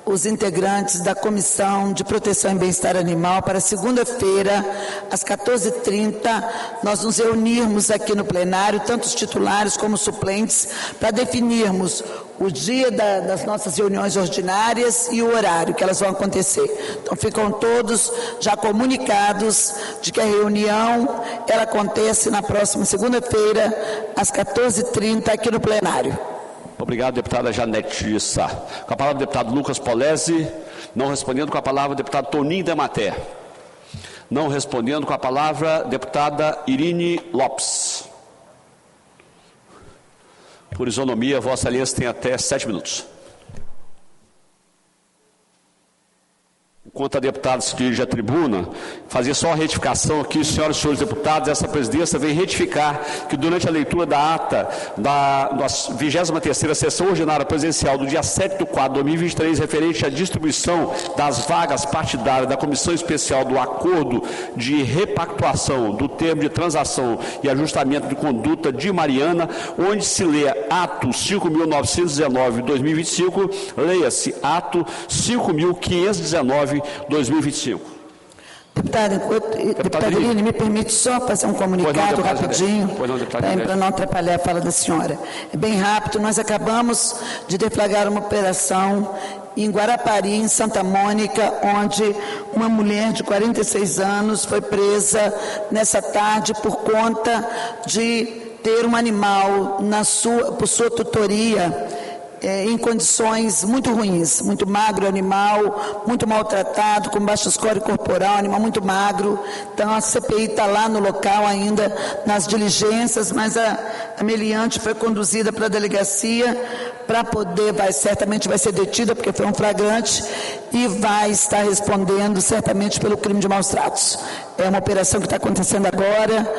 os integrantes da Comissão de Proteção e Bem-Estar Animal para segunda-feira, às 14h30, nós nos reunirmos aqui no plenário, tanto os titulares como os suplentes, para definirmos o dia das nossas reuniões ordinárias e o horário que elas vão acontecer. Então, ficam todos já comunicados de que a reunião, ela acontece na próxima segunda-feira, às 14h30, aqui no plenário. Obrigado, deputada Janete Sá. Com a palavra o deputado Lucas Polese, não respondendo, com a palavra o deputado Toninho Dematé. Não respondendo, com a palavra a deputada Irine Lopes. Por isonomia, Vossa Excelência tem até 7 minutos. Enquanto a deputada se dirige à tribuna, fazer só uma retificação aqui, senhoras e senhores deputados, essa presidência vem retificar que durante a leitura da ata da 23ª sessão ordinária presencial do dia 7/4/2023, referente à distribuição das vagas partidárias da Comissão Especial do Acordo de Repactuação do Termo de Transação e Ajustamento de Conduta de Mariana, onde se lê ato 5.919/2025, leia-se ato 5.519/2025. Deputada Irine, me permite só fazer um comunicado rapidinho, para não atrapalhar a fala da senhora. É bem rápido, nós acabamos de deflagrar uma operação em Guarapari, em Santa Mônica, onde uma mulher de 46 anos foi presa nessa tarde por conta de ter um animal por sua tutoria, em condições muito ruins, muito magro animal, muito maltratado, com baixo score corporal, animal muito magro. Então a CPI está lá no local ainda, nas diligências, mas a meliante foi conduzida para a delegacia para poder, certamente vai ser detida, porque foi um flagrante, e vai estar respondendo certamente pelo crime de maus tratos. É uma operação que está acontecendo agora,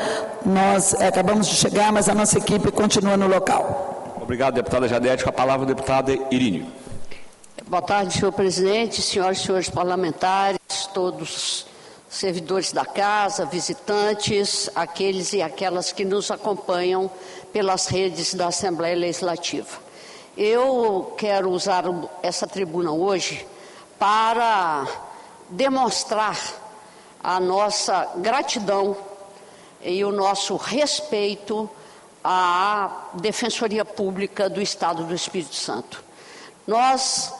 nós acabamos de chegar, mas a nossa equipe continua no local. Obrigado, deputada Janete. Com a palavra, a deputada Irine. Boa tarde, senhor presidente, senhoras e senhores parlamentares, todos servidores da casa, visitantes, aqueles e aquelas que nos acompanham pelas redes da Assembleia Legislativa. Eu quero usar essa tribuna hoje para demonstrar a nossa gratidão e o nosso respeito à Defensoria Pública do Estado do Espírito Santo. Nós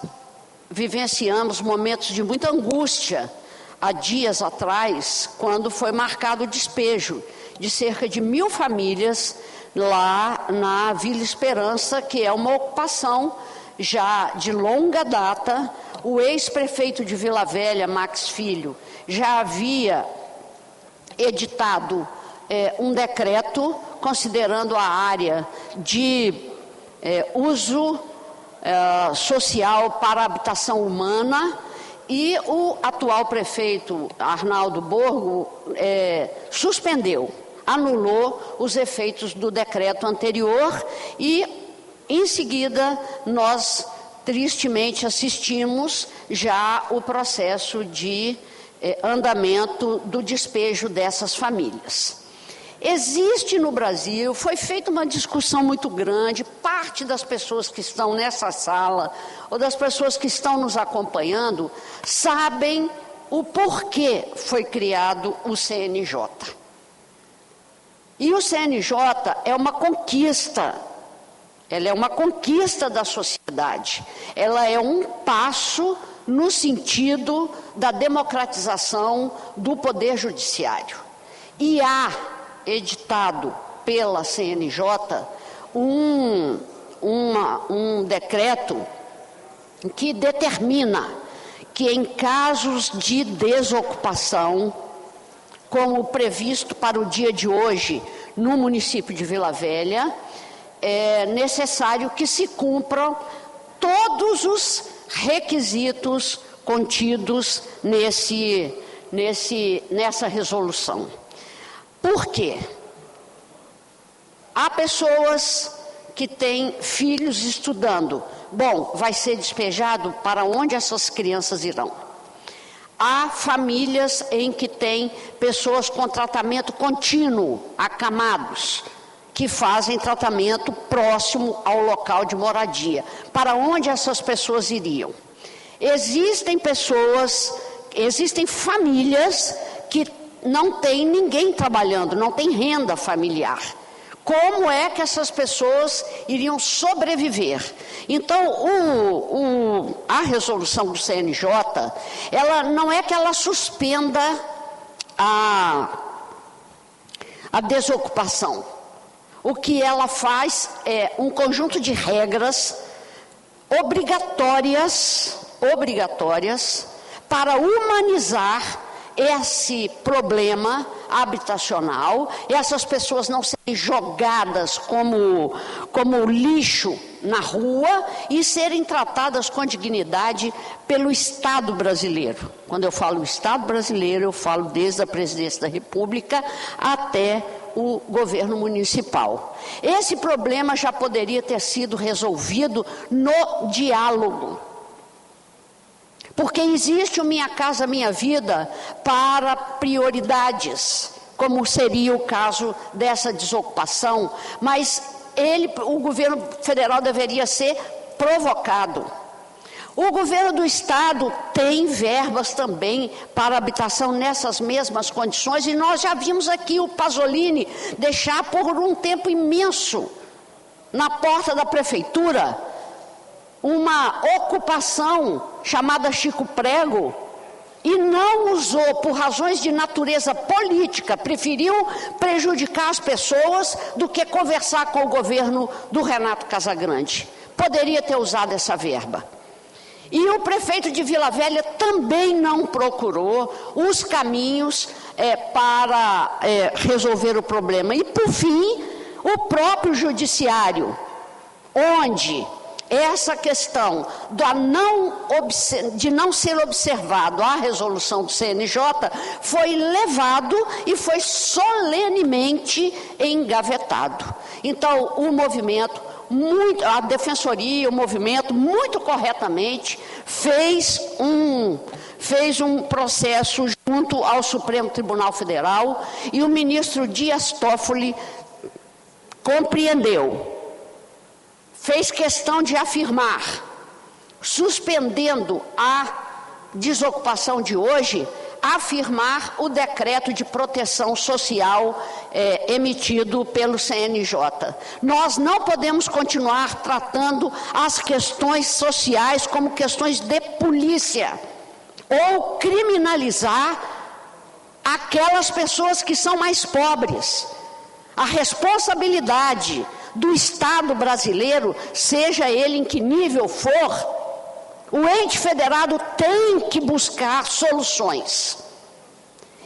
vivenciamos momentos de muita angústia há dias atrás, quando foi marcado o despejo de cerca de 1.000 famílias lá na Vila Esperança, que é uma ocupação já de longa data. O ex-prefeito de Vila Velha, Max Filho, já havia editado um decreto considerando a área de uso social para a habitação humana, E o atual prefeito Arnaldo Borgo suspendeu, anulou os efeitos do decreto anterior e, em seguida, nós tristemente assistimos já o processo de andamento do despejo dessas famílias. Existe no Brasil, foi feita uma discussão muito grande, parte das pessoas que estão nessa sala, ou das pessoas que estão nos acompanhando, sabem o porquê foi criado o CNJ. E o CNJ é uma conquista, ela é uma conquista da sociedade, ela é um passo no sentido da democratização do Poder Judiciário. E há editado pela CNJ um decreto que determina que em casos de desocupação, como previsto para o dia de hoje no município de Vila Velha, é necessário que se cumpram todos os requisitos contidos nessa resolução. Por quê? Há pessoas que têm filhos estudando. Bom, vai ser despejado, para onde essas crianças irão? Há famílias em que tem pessoas com tratamento contínuo, acamados, que fazem tratamento próximo ao local de moradia. Para onde essas pessoas iriam? Existem famílias que não tem ninguém trabalhando, não tem renda familiar. Como é que essas pessoas iriam sobreviver? Então, a resolução do CNJ, ela não é que ela suspenda a desocupação. O que ela faz é um conjunto de regras obrigatórias para humanizar esse problema habitacional, essas pessoas não serem jogadas como lixo na rua e serem tratadas com dignidade pelo Estado brasileiro. Quando eu falo Estado brasileiro, eu falo desde a presidência da República até o governo municipal. Esse problema já poderia ter sido resolvido no diálogo. Porque existe o Minha Casa Minha Vida para prioridades, como seria o caso dessa desocupação, mas o governo federal deveria ser provocado. O governo do estado tem verbas também para habitação nessas mesmas condições, e nós já vimos aqui o Pasolini deixar por um tempo imenso na porta da prefeitura uma ocupação chamada Chico Prego, e não usou por razões de natureza política, preferiu prejudicar as pessoas do que conversar com o governo do Renato Casagrande. Poderia ter usado essa verba. E o prefeito de Vila Velha também não procurou os caminhos para resolver o problema. E, por fim, o próprio judiciário, onde essa questão de não ser observado a resolução do CNJ foi levado e foi solenemente engavetado. Então, o movimento, a defensoria, o movimento, muito corretamente, fez um processo junto ao Supremo Tribunal Federal, e o ministro Dias Toffoli compreendeu. Fez questão de afirmar, suspendendo a desocupação de hoje, afirmar o decreto de proteção social emitido pelo CNJ. Nós não podemos continuar tratando as questões sociais como questões de polícia, ou criminalizar aquelas pessoas que são mais pobres. A responsabilidade do Estado brasileiro, seja ele em que nível for, o ente federado tem que buscar soluções.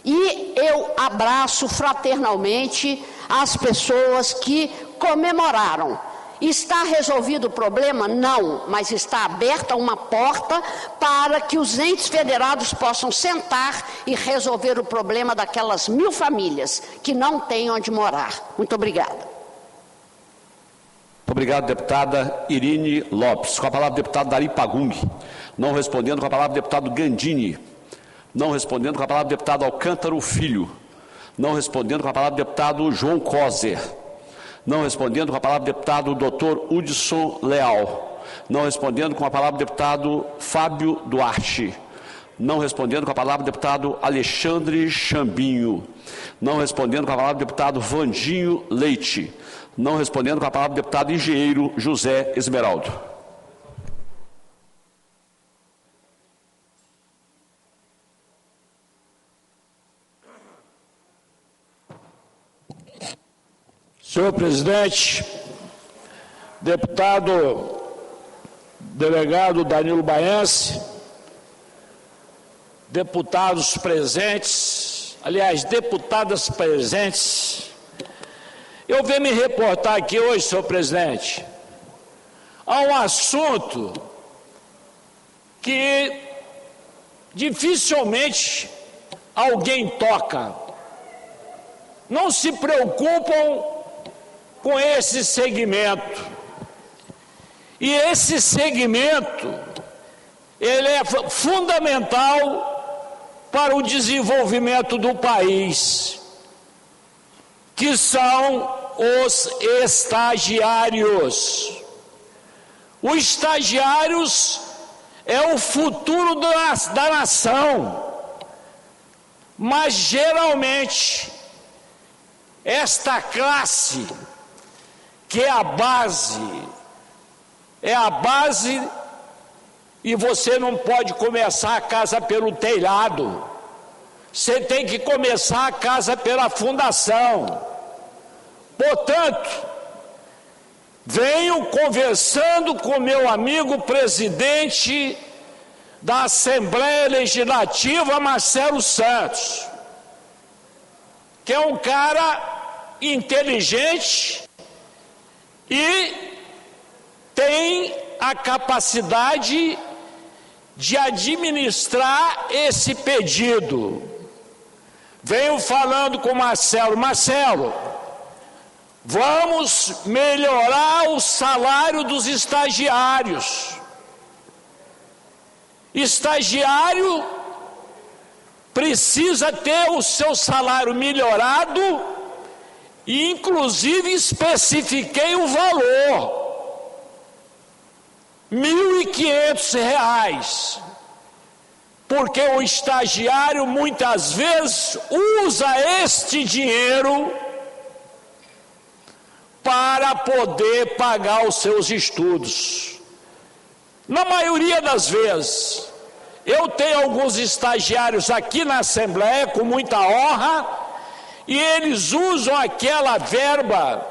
E eu abraço fraternalmente as pessoas que comemoraram Está resolvido o problema? Não, mas está aberta uma porta para que os entes federados possam sentar e resolver o problema daquelas 1000 famílias que não têm onde morar. Muito obrigada. Muito obrigado, deputada Irine Lopes. Com a palavra, deputado Dari Pagung. Não respondendo, com a palavra, deputado Gandini. Não respondendo, com a palavra, deputado Alcântara Filho. Não respondendo, com a palavra, deputado João Coser. Não respondendo, com a palavra, deputado Dr. Hudson Leal. Não respondendo, com a palavra, deputado Fábio Duarte. Não respondendo, com a palavra, deputado Alexandre Chambinho. Não respondendo, com a palavra, deputado Vandinho Leite. Não respondendo, com a palavra, deputado engenheiro José Esmeraldo. Senhor presidente, deputado delegado Danilo Baiense, deputados presentes, aliás, deputadas presentes, eu venho me reportar aqui hoje, senhor presidente, a um assunto que dificilmente alguém toca. Não se preocupam com esse segmento. E esse segmento, ele é fundamental para o desenvolvimento do país, que são os estagiários. Os estagiários é o futuro da nação, mas geralmente esta classe, que é a base, e você não pode começar a casa pelo telhado, você tem que começar a casa pela fundação. Portanto, venho conversando com meu amigo presidente da Assembleia Legislativa, Marcelo Santos, que é um cara inteligente e tem a capacidade de administrar esse pedido. Venho falando com o Marcelo. Marcelo, vamos melhorar o salário dos estagiários. Estagiário precisa ter o seu salário melhorado e, inclusive, especifiquei o valor. R$ 1.500, porque o estagiário muitas vezes usa este dinheiro para poder pagar os seus estudos. Na maioria das vezes, eu tenho alguns estagiários aqui na Assembleia com muita honra, e eles usam aquela verba,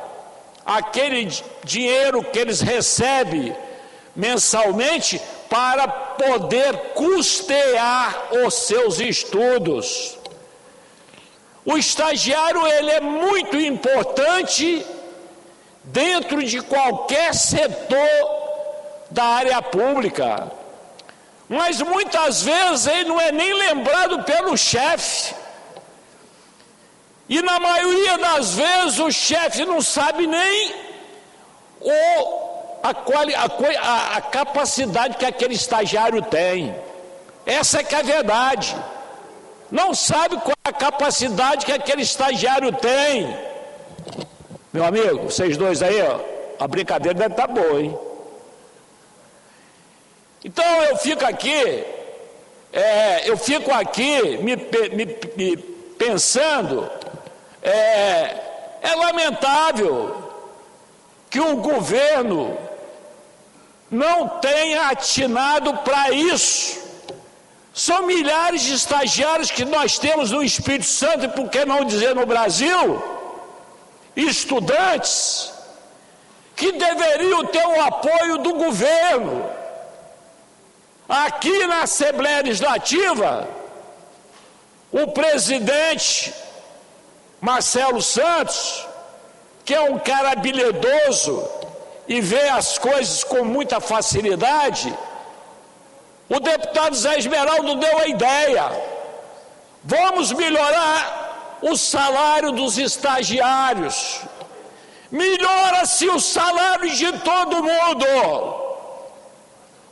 aquele dinheiro que eles recebem mensalmente para poder custear os seus estudos. O estagiário, ele é muito importante dentro de qualquer setor da área pública, mas muitas vezes ele não é nem lembrado pelo chefe, e na maioria das vezes o chefe não sabe nem a capacidade que aquele estagiário tem. Essa é que é a verdade. Não sabe qual é a capacidade que aquele estagiário tem. Meu amigo, vocês dois aí, ó, a brincadeira deve estar boa, hein? Então eu fico aqui, me pensando, é lamentável que o governo não tenha atinado para isso. São milhares de estagiários que nós temos no Espírito Santo, e por que não dizer no Brasil, estudantes que deveriam ter o apoio do governo. Aqui na Assembleia Legislativa, o presidente Marcelo Santos, que é um cara habilidoso, e vê as coisas com muita facilidade, o deputado Zé Esmeraldo deu a ideia: vamos melhorar o salário dos estagiários. Melhora-se o salário de todo mundo,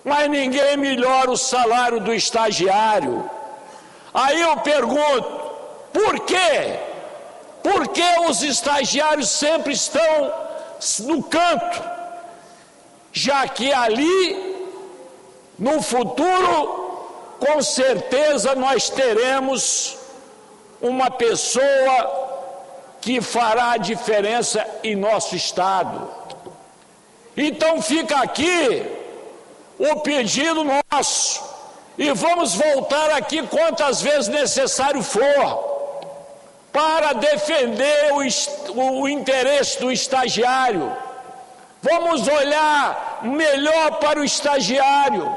mas ninguém melhora o salário do estagiário. Aí eu pergunto, por quê? Por que os estagiários sempre estão no canto? Já que ali, no futuro, com certeza nós teremos uma pessoa que fará a diferença em nosso estado. Então fica aqui o pedido nosso, e vamos voltar aqui quantas vezes necessário for, para defender o interesse do estagiário. Vamos olhar melhor para o estagiário.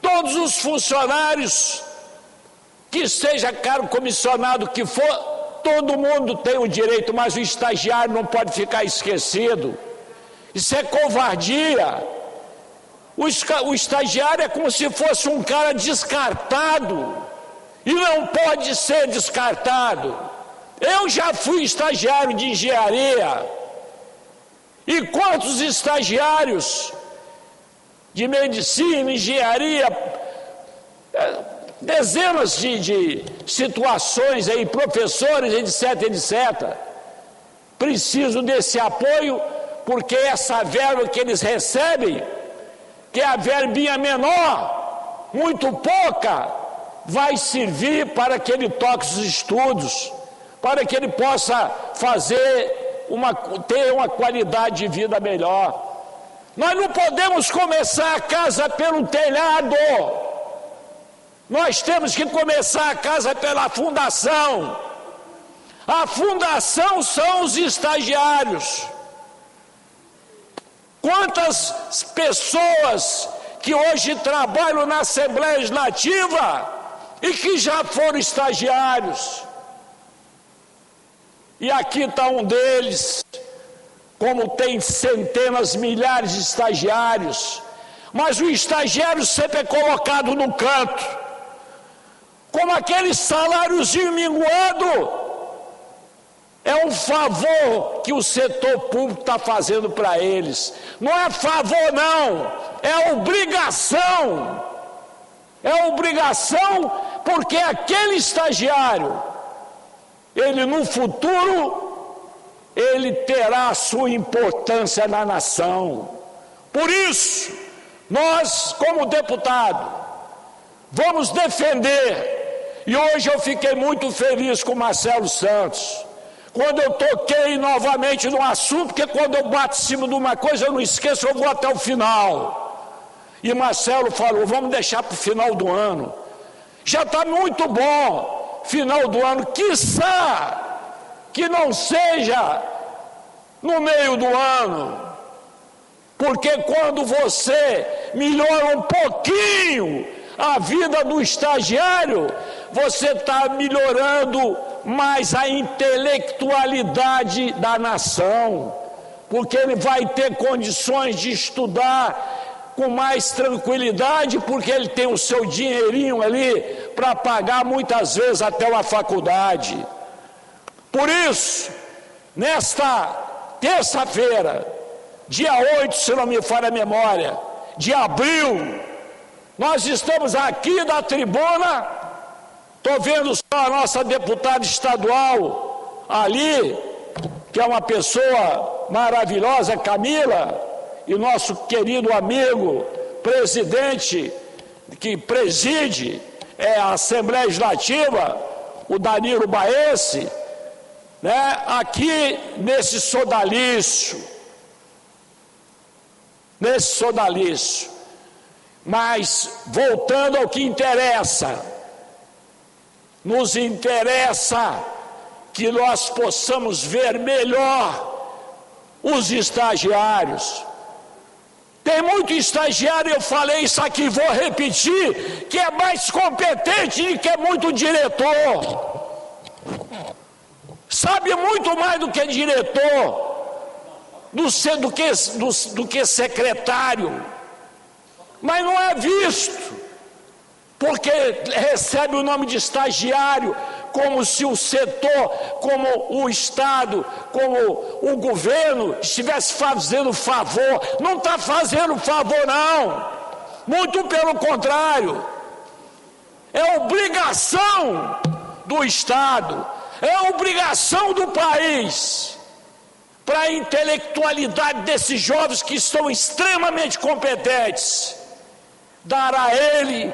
Todos os funcionários, que seja cargo comissionado que for, todo mundo tem o direito, mas o estagiário não pode ficar esquecido. Isso é covardia. O estagiário é como se fosse um cara descartado, e não pode ser descartado. Eu já fui estagiário de engenharia, e quantos estagiários de medicina, engenharia, dezenas de situações aí, professores, etc, precisam desse apoio, porque essa verba que eles recebem, que é a verbinha menor, muito pouca, vai servir para que ele toque os estudos, para que ele possa ter uma qualidade de vida melhor. Nós não podemos começar a casa pelo telhado. Nós temos que começar a casa pela fundação. A fundação são os estagiários. Quantas pessoas que hoje trabalham na Assembleia Legislativa e que já foram estagiários? E aqui está um deles, como tem centenas, milhares de estagiários, mas o estagiário sempre é colocado no canto, como aquele saláriozinho minguado. É um favor que o setor público está fazendo para eles. Não é favor, não, é obrigação. É obrigação, porque aquele estagiário, ele no futuro, ele terá a sua importância na nação. Por isso, nós, como deputado, vamos defender. E hoje eu fiquei muito feliz com o Marcelo Santos, quando eu toquei novamente no assunto, porque quando eu bato em cima de uma coisa, eu não esqueço, eu vou até o final. E Marcelo falou, vamos deixar para o final do ano. Já está muito bom, final do ano, quiçá que não seja no meio do ano. Porque quando você melhora um pouquinho a vida do estagiário, você está melhorando mais a intelectualidade da nação, porque ele vai ter condições de estudar com mais tranquilidade, porque ele tem o seu dinheirinho ali para pagar muitas vezes até uma faculdade. Por isso, nesta terça-feira, dia 8, se não me falha a memória, de abril, nós estamos aqui da tribuna. Estou vendo só a nossa deputada estadual ali, que é uma pessoa maravilhosa, Camila, e nosso querido amigo, presidente, que preside a Assembleia Legislativa, o Danilo Baesse, né, aqui nesse sodalício. Mas, voltando ao que interessa, nos interessa que nós possamos ver melhor os estagiários. Tem muito estagiário, eu falei isso aqui, vou repetir, que é mais competente e que é muito diretor. Sabe muito mais do que diretor. do que secretário, mas não é visto, porque recebe o nome de estagiário, como se o setor, como o Estado, como o governo estivesse fazendo favor. Não está fazendo favor, não, muito pelo contrário, é obrigação do Estado, é obrigação do país, para a intelectualidade desses jovens que estão extremamente competentes, dar a ele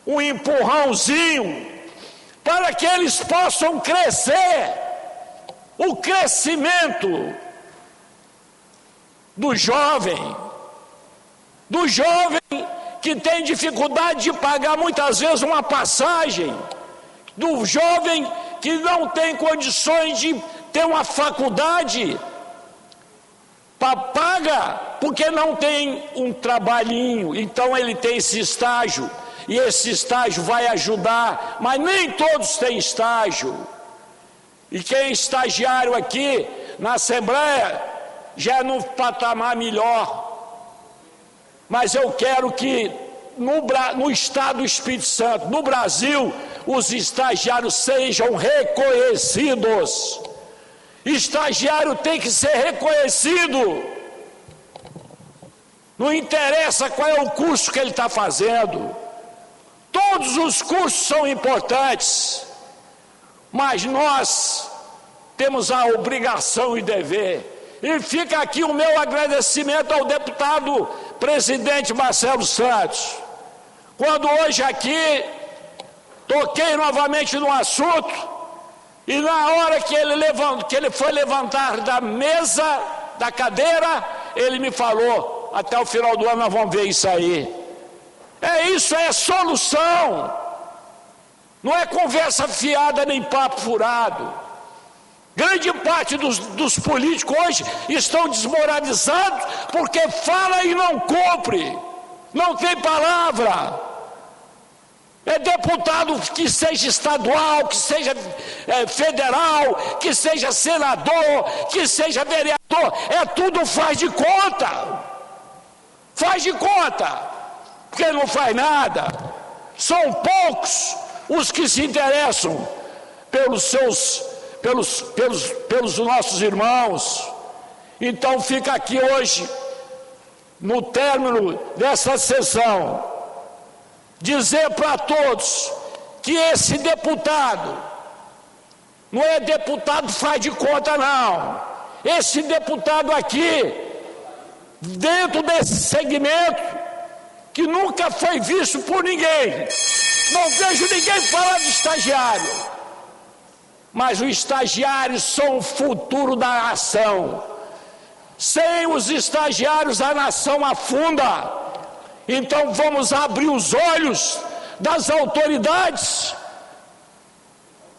um empurrãozinho, para que eles possam crescer. O crescimento do jovem que tem dificuldade de pagar muitas vezes uma passagem, do jovem que não tem condições de ter uma faculdade, paga porque não tem um trabalhinho, então ele tem esse estágio, e esse estágio vai ajudar, mas nem todos têm estágio. E quem é estagiário aqui na Assembleia já é no patamar melhor. Mas eu quero que no Estado do Espírito Santo, no Brasil, os estagiários sejam reconhecidos. Estagiário tem que ser reconhecido. Não interessa qual é o curso que ele está fazendo. Todos os cursos são importantes, mas nós temos a obrigação e dever. E fica aqui o meu agradecimento ao deputado presidente Marcelo Santos, quando hoje aqui toquei novamente no assunto, e na hora que ele foi levantar da mesa, da cadeira, ele me falou: até o final do ano nós vamos ver isso aí. Isso é solução, não é conversa fiada nem papo furado. Grande parte dos políticos hoje estão desmoralizados porque fala e não cumpre, não tem palavra. É deputado que seja estadual, que seja federal, que seja senador, que seja vereador, tudo faz de conta. Faz de conta. Porque não faz nada. São poucos os que se interessam pelos nossos irmãos. Então fica aqui hoje, no término dessa sessão, dizer para todos que esse deputado não é deputado faz de conta, não. Esse deputado aqui, dentro desse segmento, que nunca foi visto por ninguém. Não vejo ninguém falar de estagiário. Mas os estagiários são o futuro da nação. Sem os estagiários, a nação afunda. Então vamos abrir os olhos das autoridades.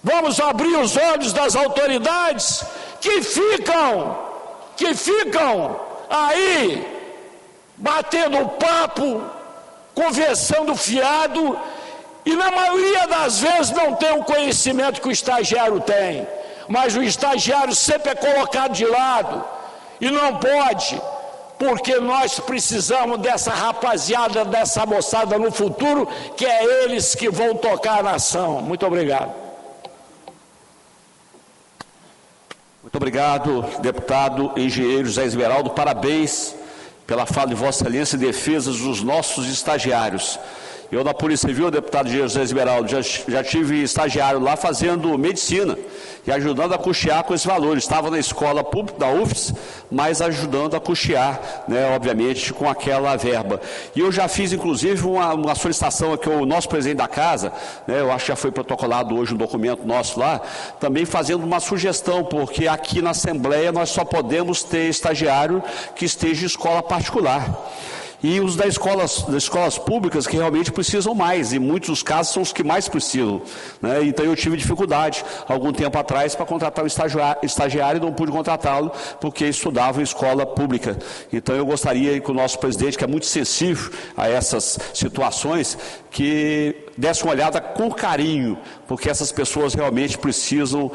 Vamos abrir os olhos das autoridades que ficam aí batendo papo, conversando fiado, e na maioria das vezes não tem o conhecimento que o estagiário tem, mas o estagiário sempre é colocado de lado, e não pode, porque nós precisamos dessa rapaziada, dessa moçada no futuro, que é eles que vão tocar a nação. Muito obrigado. Muito obrigado, deputado engenheiro José Esmeraldo, parabéns pela fala de Vossa Excelência em defesa dos nossos estagiários. Eu, na Polícia Civil, deputado José Esmeraldo, já tive estagiário lá fazendo medicina e ajudando a custear com esses valores. Estava na escola pública da UFS, mas ajudando a custear, né, obviamente, com aquela verba. E eu já fiz, inclusive, uma solicitação aqui ao nosso presidente da casa, né, eu acho que já foi protocolado hoje um documento nosso lá, também fazendo uma sugestão, porque aqui na Assembleia nós só podemos ter estagiário que esteja em escola particular. e os das escolas públicas que realmente precisam mais, e muitos dos casos são os que mais precisam, né? Então eu tive dificuldade, algum tempo atrás, para contratar um estagiário e não pude contratá-lo, porque estudava em escola pública. Então eu gostaria que o nosso presidente, que é muito sensível a essas situações, que desse uma olhada com carinho, porque essas pessoas realmente precisam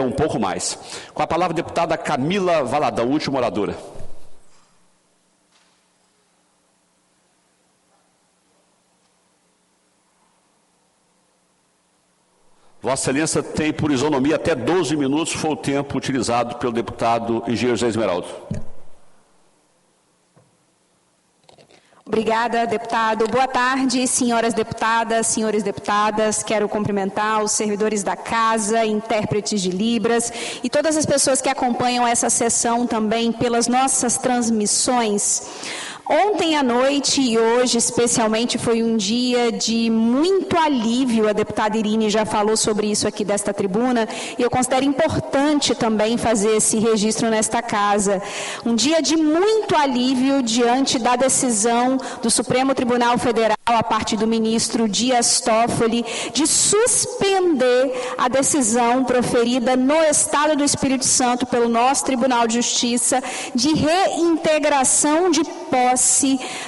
um pouco mais. Com a palavra a deputada Camila Valadão, última oradora. Vossa Excelência tem por isonomia até 12 minutos, foi o tempo utilizado pelo deputado engenheiro José Esmeraldo. Obrigada, deputado. Boa tarde, senhoras deputadas, senhores deputadas. Quero cumprimentar os servidores da Casa, intérpretes de Libras e todas as pessoas que acompanham essa sessão também pelas nossas transmissões. Ontem à noite e hoje, especialmente, foi um dia de muito alívio. A deputada Irine já falou sobre isso aqui desta tribuna e eu considero importante também fazer esse registro nesta casa. Um dia de muito alívio diante da decisão do Supremo Tribunal Federal, a parte do ministro Dias Toffoli, de suspender a decisão proferida no Estado do Espírito Santo pelo nosso Tribunal de Justiça de reintegração de posse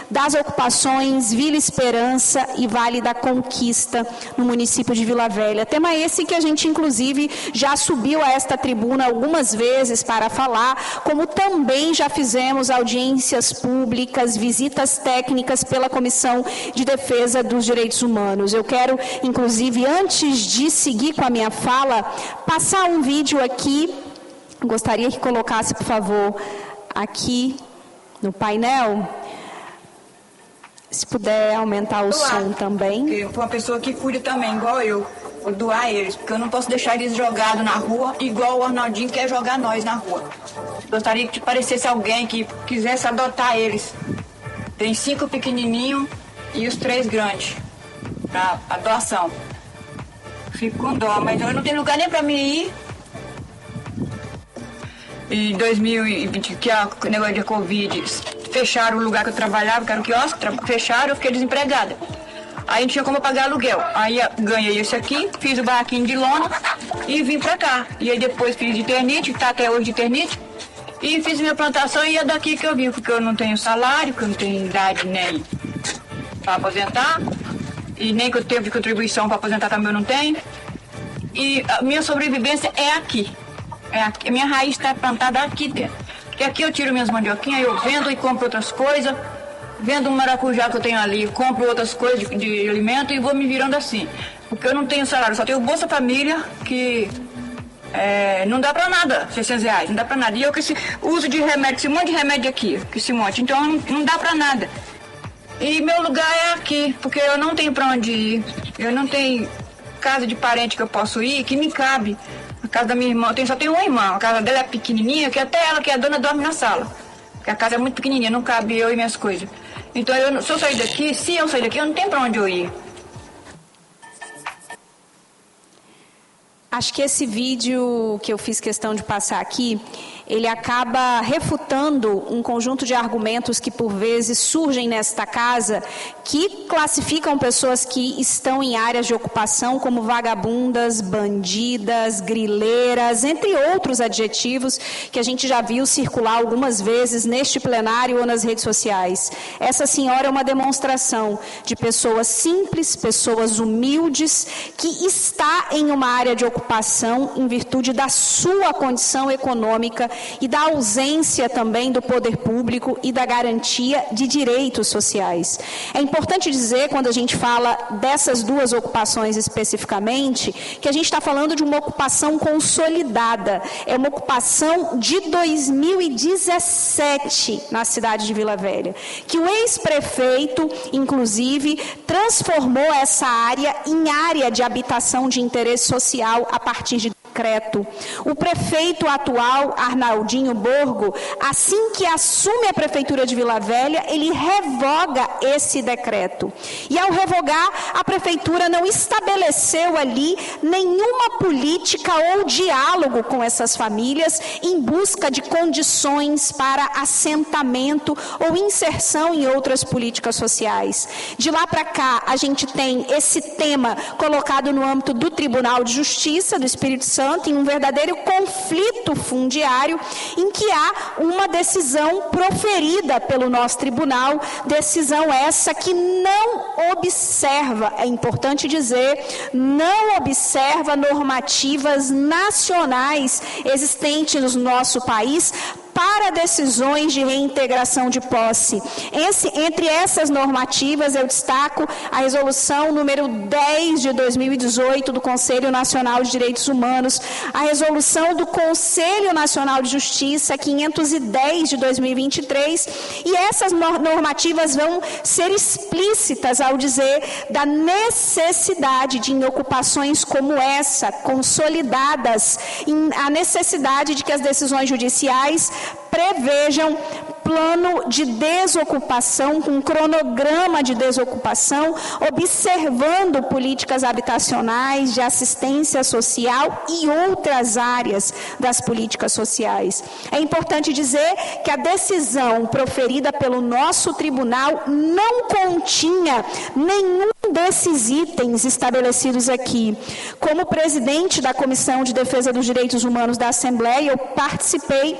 das ocupações Vila Esperança e Vale da Conquista no município de Vila Velha. Tema esse que a gente inclusive já subiu a esta tribuna algumas vezes para falar, como também já fizemos audiências públicas, visitas técnicas pela Comissão de Defesa dos Direitos Humanos. Eu quero, inclusive, antes de seguir com a minha fala, passar um vídeo aqui, gostaria que colocasse, por favor, aqui no painel, se puder aumentar o som também. Eu sou uma pessoa que cuida também, igual eu, vou doar eles, porque eu não posso deixar eles jogados na rua, igual o Arnaldinho quer jogar nós na rua. Gostaria que parecesse alguém que quisesse adotar eles. Tem 5 pequenininhos e os 3 grandes, para a doação. Fico com dó, mas eu não tenho lugar nem para mim ir. Em 2020, que é o negócio de Covid, fecharam o lugar que eu trabalhava, que era o quiosque, fecharam, eu fiquei desempregada. Aí não tinha como eu pagar aluguel. Aí ganhei esse aqui, fiz o barraquinho de lona e vim pra cá. E aí depois fiz de ternite, tá até hoje de ternite, e fiz minha plantação e é daqui que eu vim, porque eu não tenho salário, que eu não tenho idade nem para aposentar, e nem que eu tenho de contribuição para aposentar também eu não tenho. E a minha sobrevivência é aqui. A minha raiz está plantada aqui dentro. Porque aqui eu tiro minhas mandioquinhas, eu vendo e compro outras coisas. Vendo um maracujá que eu tenho ali, compro outras coisas de alimento e vou me virando assim. Porque eu não tenho salário, só tenho Bolsa Família, que não dá pra nada, R$600, não dá pra nada. E eu que uso de remédio, esse monte de remédio aqui, que esse monte, então não dá pra nada. E meu lugar é aqui, porque eu não tenho pra onde ir. Eu não tenho casa de parente que eu posso ir, que me cabe. A casa da minha irmã, só tenho uma irmã, a casa dela é pequenininha, que até ela, que é a dona, dorme na sala. Porque a casa é muito pequenininha, não cabe eu e minhas coisas. Então, se eu sair daqui, eu não tenho para onde eu ir. Acho que esse vídeo que eu fiz questão de passar aqui, ele acaba refutando um conjunto de argumentos que por vezes surgem nesta casa, que classificam pessoas que estão em áreas de ocupação como vagabundas, bandidas, grileiras, entre outros adjetivos que a gente já viu circular algumas vezes neste plenário ou nas redes sociais. Essa senhora é uma demonstração de pessoas simples, pessoas humildes, que está em uma área de ocupação em virtude da sua condição econômica e da ausência também do poder público e da garantia de direitos sociais. É importante dizer, quando a gente fala dessas duas ocupações especificamente, que a gente está falando de uma ocupação consolidada. É uma ocupação de 2017 na cidade de Vila Velha, que o ex-prefeito, inclusive, transformou essa área em área de habitação de interesse social a partir de decreto. O prefeito atual, Arnaldinho Borgo, assim que assume a prefeitura de Vila Velha, ele revoga esse decreto. E ao revogar, a prefeitura não estabeleceu ali nenhuma política ou diálogo com essas famílias em busca de condições para assentamento ou inserção em outras políticas sociais. De lá para cá, a gente tem esse tema colocado no âmbito do Tribunal de Justiça do Espírito Santo, em um verdadeiro conflito fundiário, em que há uma decisão proferida pelo nosso tribunal, decisão essa que não observa, é importante dizer, não observa normativas nacionais existentes no nosso país para decisões de reintegração de posse. Entre essas normativas, eu destaco a resolução número 10 de 2018 do Conselho Nacional de Direitos Humanos, a resolução do Conselho Nacional de Justiça 510 de 2023, e essas normativas vão ser explícitas ao dizer da necessidade de, em ocupações como essa, consolidadas, a necessidade de que as decisões judiciais prevejam plano de desocupação, com cronograma de desocupação, observando políticas habitacionais, de assistência social e outras áreas das políticas sociais. É importante dizer que a decisão proferida pelo nosso tribunal não continha nenhum desses itens estabelecidos aqui. Como presidente da Comissão de Defesa dos Direitos Humanos da Assembleia, eu participei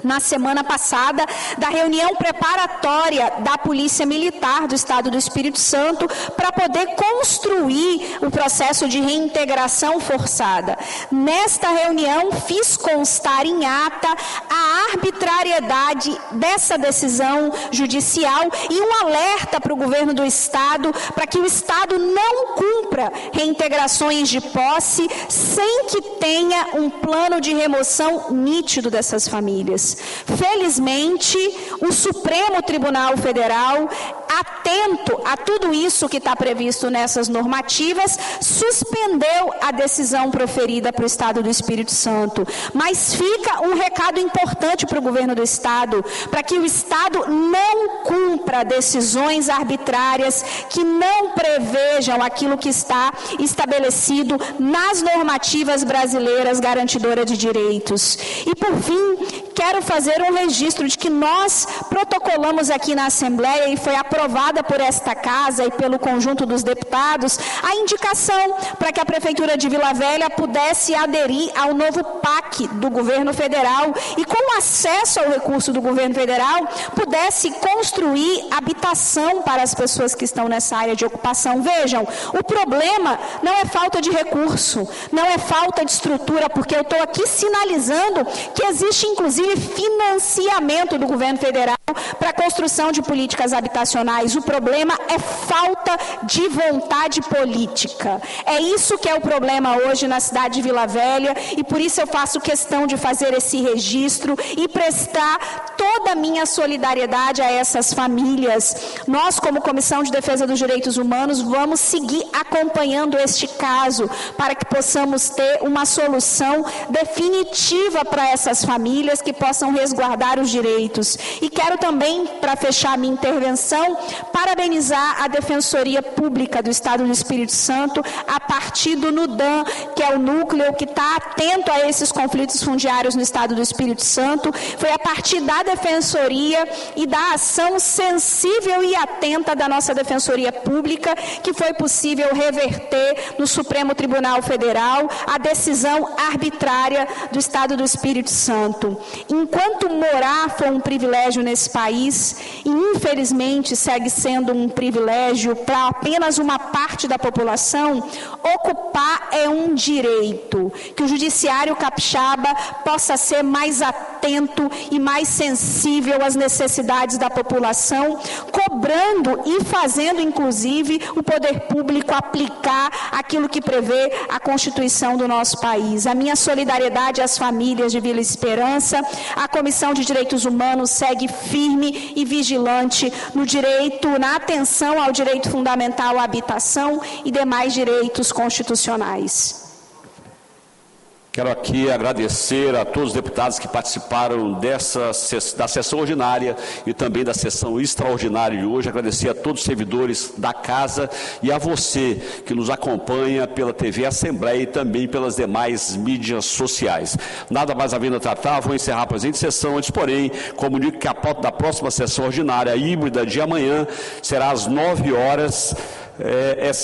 na semana passada da reunião preparatória da Polícia Militar do Estado do Espírito Santo para poder construir o processo de reintegração forçada. Nesta reunião, fiz constar em ata a arbitrariedade dessa decisão judicial e um alerta para o governo do Estado para que o Estado não cumpra reintegrações de posse sem que tenha um plano de remoção nítido dessas famílias. Felizmente, o Supremo Tribunal Federal, atento a tudo isso que está previsto nessas normativas, suspendeu a decisão proferida para o Estado do Espírito Santo. Mas fica um recado importante para o governo do Estado, para que o Estado não cumpra decisões arbitrárias que não prevejam aquilo que está estabelecido nas normativas brasileiras garantidoras de direitos. E, por fim, quero fazer um registro de que nós protocolamos aqui na Assembleia e foi aprovada por esta Casa e pelo conjunto dos deputados a indicação para que a Prefeitura de Vila Velha pudesse aderir ao novo PAC do governo federal e, com acesso ao recurso do governo federal, pudesse construir habitação para as pessoas que estão nessa área de ocupação. Vejam, o problema não é falta de recurso, não é falta de estrutura, porque eu estou aqui sinalizando que existe, inclusive, financiamento do governo federal para a construção de políticas habitacionais. O problema é falta de vontade política. É isso que é o problema hoje na cidade de Vila Velha, e por isso eu faço questão de fazer esse registro e prestar toda a minha solidariedade a essas famílias. Nós, como Comissão de Defesa dos Direitos Humanos, vamos seguir acompanhando este caso para que possamos ter uma solução definitiva para essas famílias que possam resguardar os direitos. E quero também, para fechar minha intervenção, parabenizar a Defensoria Pública do Estado do Espírito Santo, a partir do NUDAM, que é o núcleo que está atento a esses conflitos fundiários no Estado do Espírito Santo. Foi a partir da Defensoria e da ação sensível e atenta da nossa Defensoria Pública que foi possível reverter no Supremo Tribunal Federal a decisão arbitrária do Estado do Espírito Santo. Enquanto morar foi um privilégio nesse país, e infelizmente segue sendo um privilégio para apenas uma parte da população, ocupar é um direito. Que o judiciário capixaba possa ser mais atento e mais sensível às necessidades da população, cobrando e fazendo, inclusive, o poder público aplicar aquilo que prevê a Constituição do nosso país. A minha solidariedade às famílias de Vila Esperança. A Comissão de Direitos Humanos segue firme e vigilante no direito, na atenção ao direito fundamental à habitação e demais direitos constitucionais. Quero aqui agradecer a todos os deputados que participaram da sessão ordinária e também da sessão extraordinária de hoje. Agradecer a todos os servidores da Casa e a você que nos acompanha pela TV Assembleia e também pelas demais mídias sociais. Nada mais havendo a tratar, vou encerrar a presente sessão. Antes, porém, comunico que a pauta da próxima sessão ordinária híbrida de amanhã será às 9 horas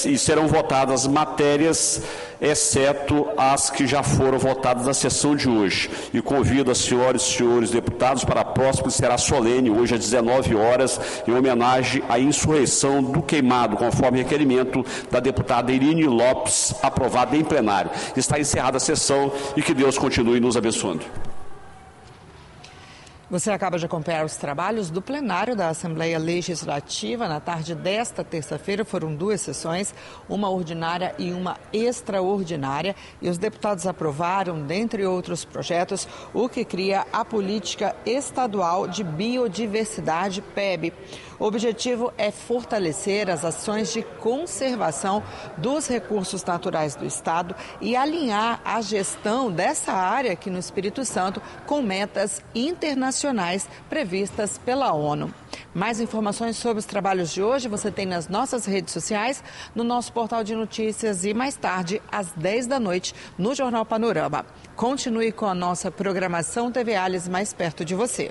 e serão votadas matérias, exceto as que já foram votadas na sessão de hoje. E convido as senhoras e senhores deputados para a próxima, que será solene, hoje às 19 horas, em homenagem à insurreição do queimado, conforme requerimento da deputada Irine Lopes, aprovada em plenário. Está encerrada a sessão e que Deus continue nos abençoando. Você acaba de acompanhar os trabalhos do plenário da Assembleia Legislativa. Na tarde desta terça-feira foram 2 sessões, uma ordinária e uma extraordinária. E os deputados aprovaram, dentre outros projetos, o que cria a Política Estadual de Biodiversidade, PEB. O objetivo é fortalecer as ações de conservação dos recursos naturais do Estado e alinhar a gestão dessa área aqui no Espírito Santo com metas internacionais previstas pela ONU. Mais informações sobre os trabalhos de hoje você tem nas nossas redes sociais, no nosso portal de notícias e mais tarde, às 10 da noite, no Jornal Panorama. Continue com a nossa programação TV Alice mais perto de você.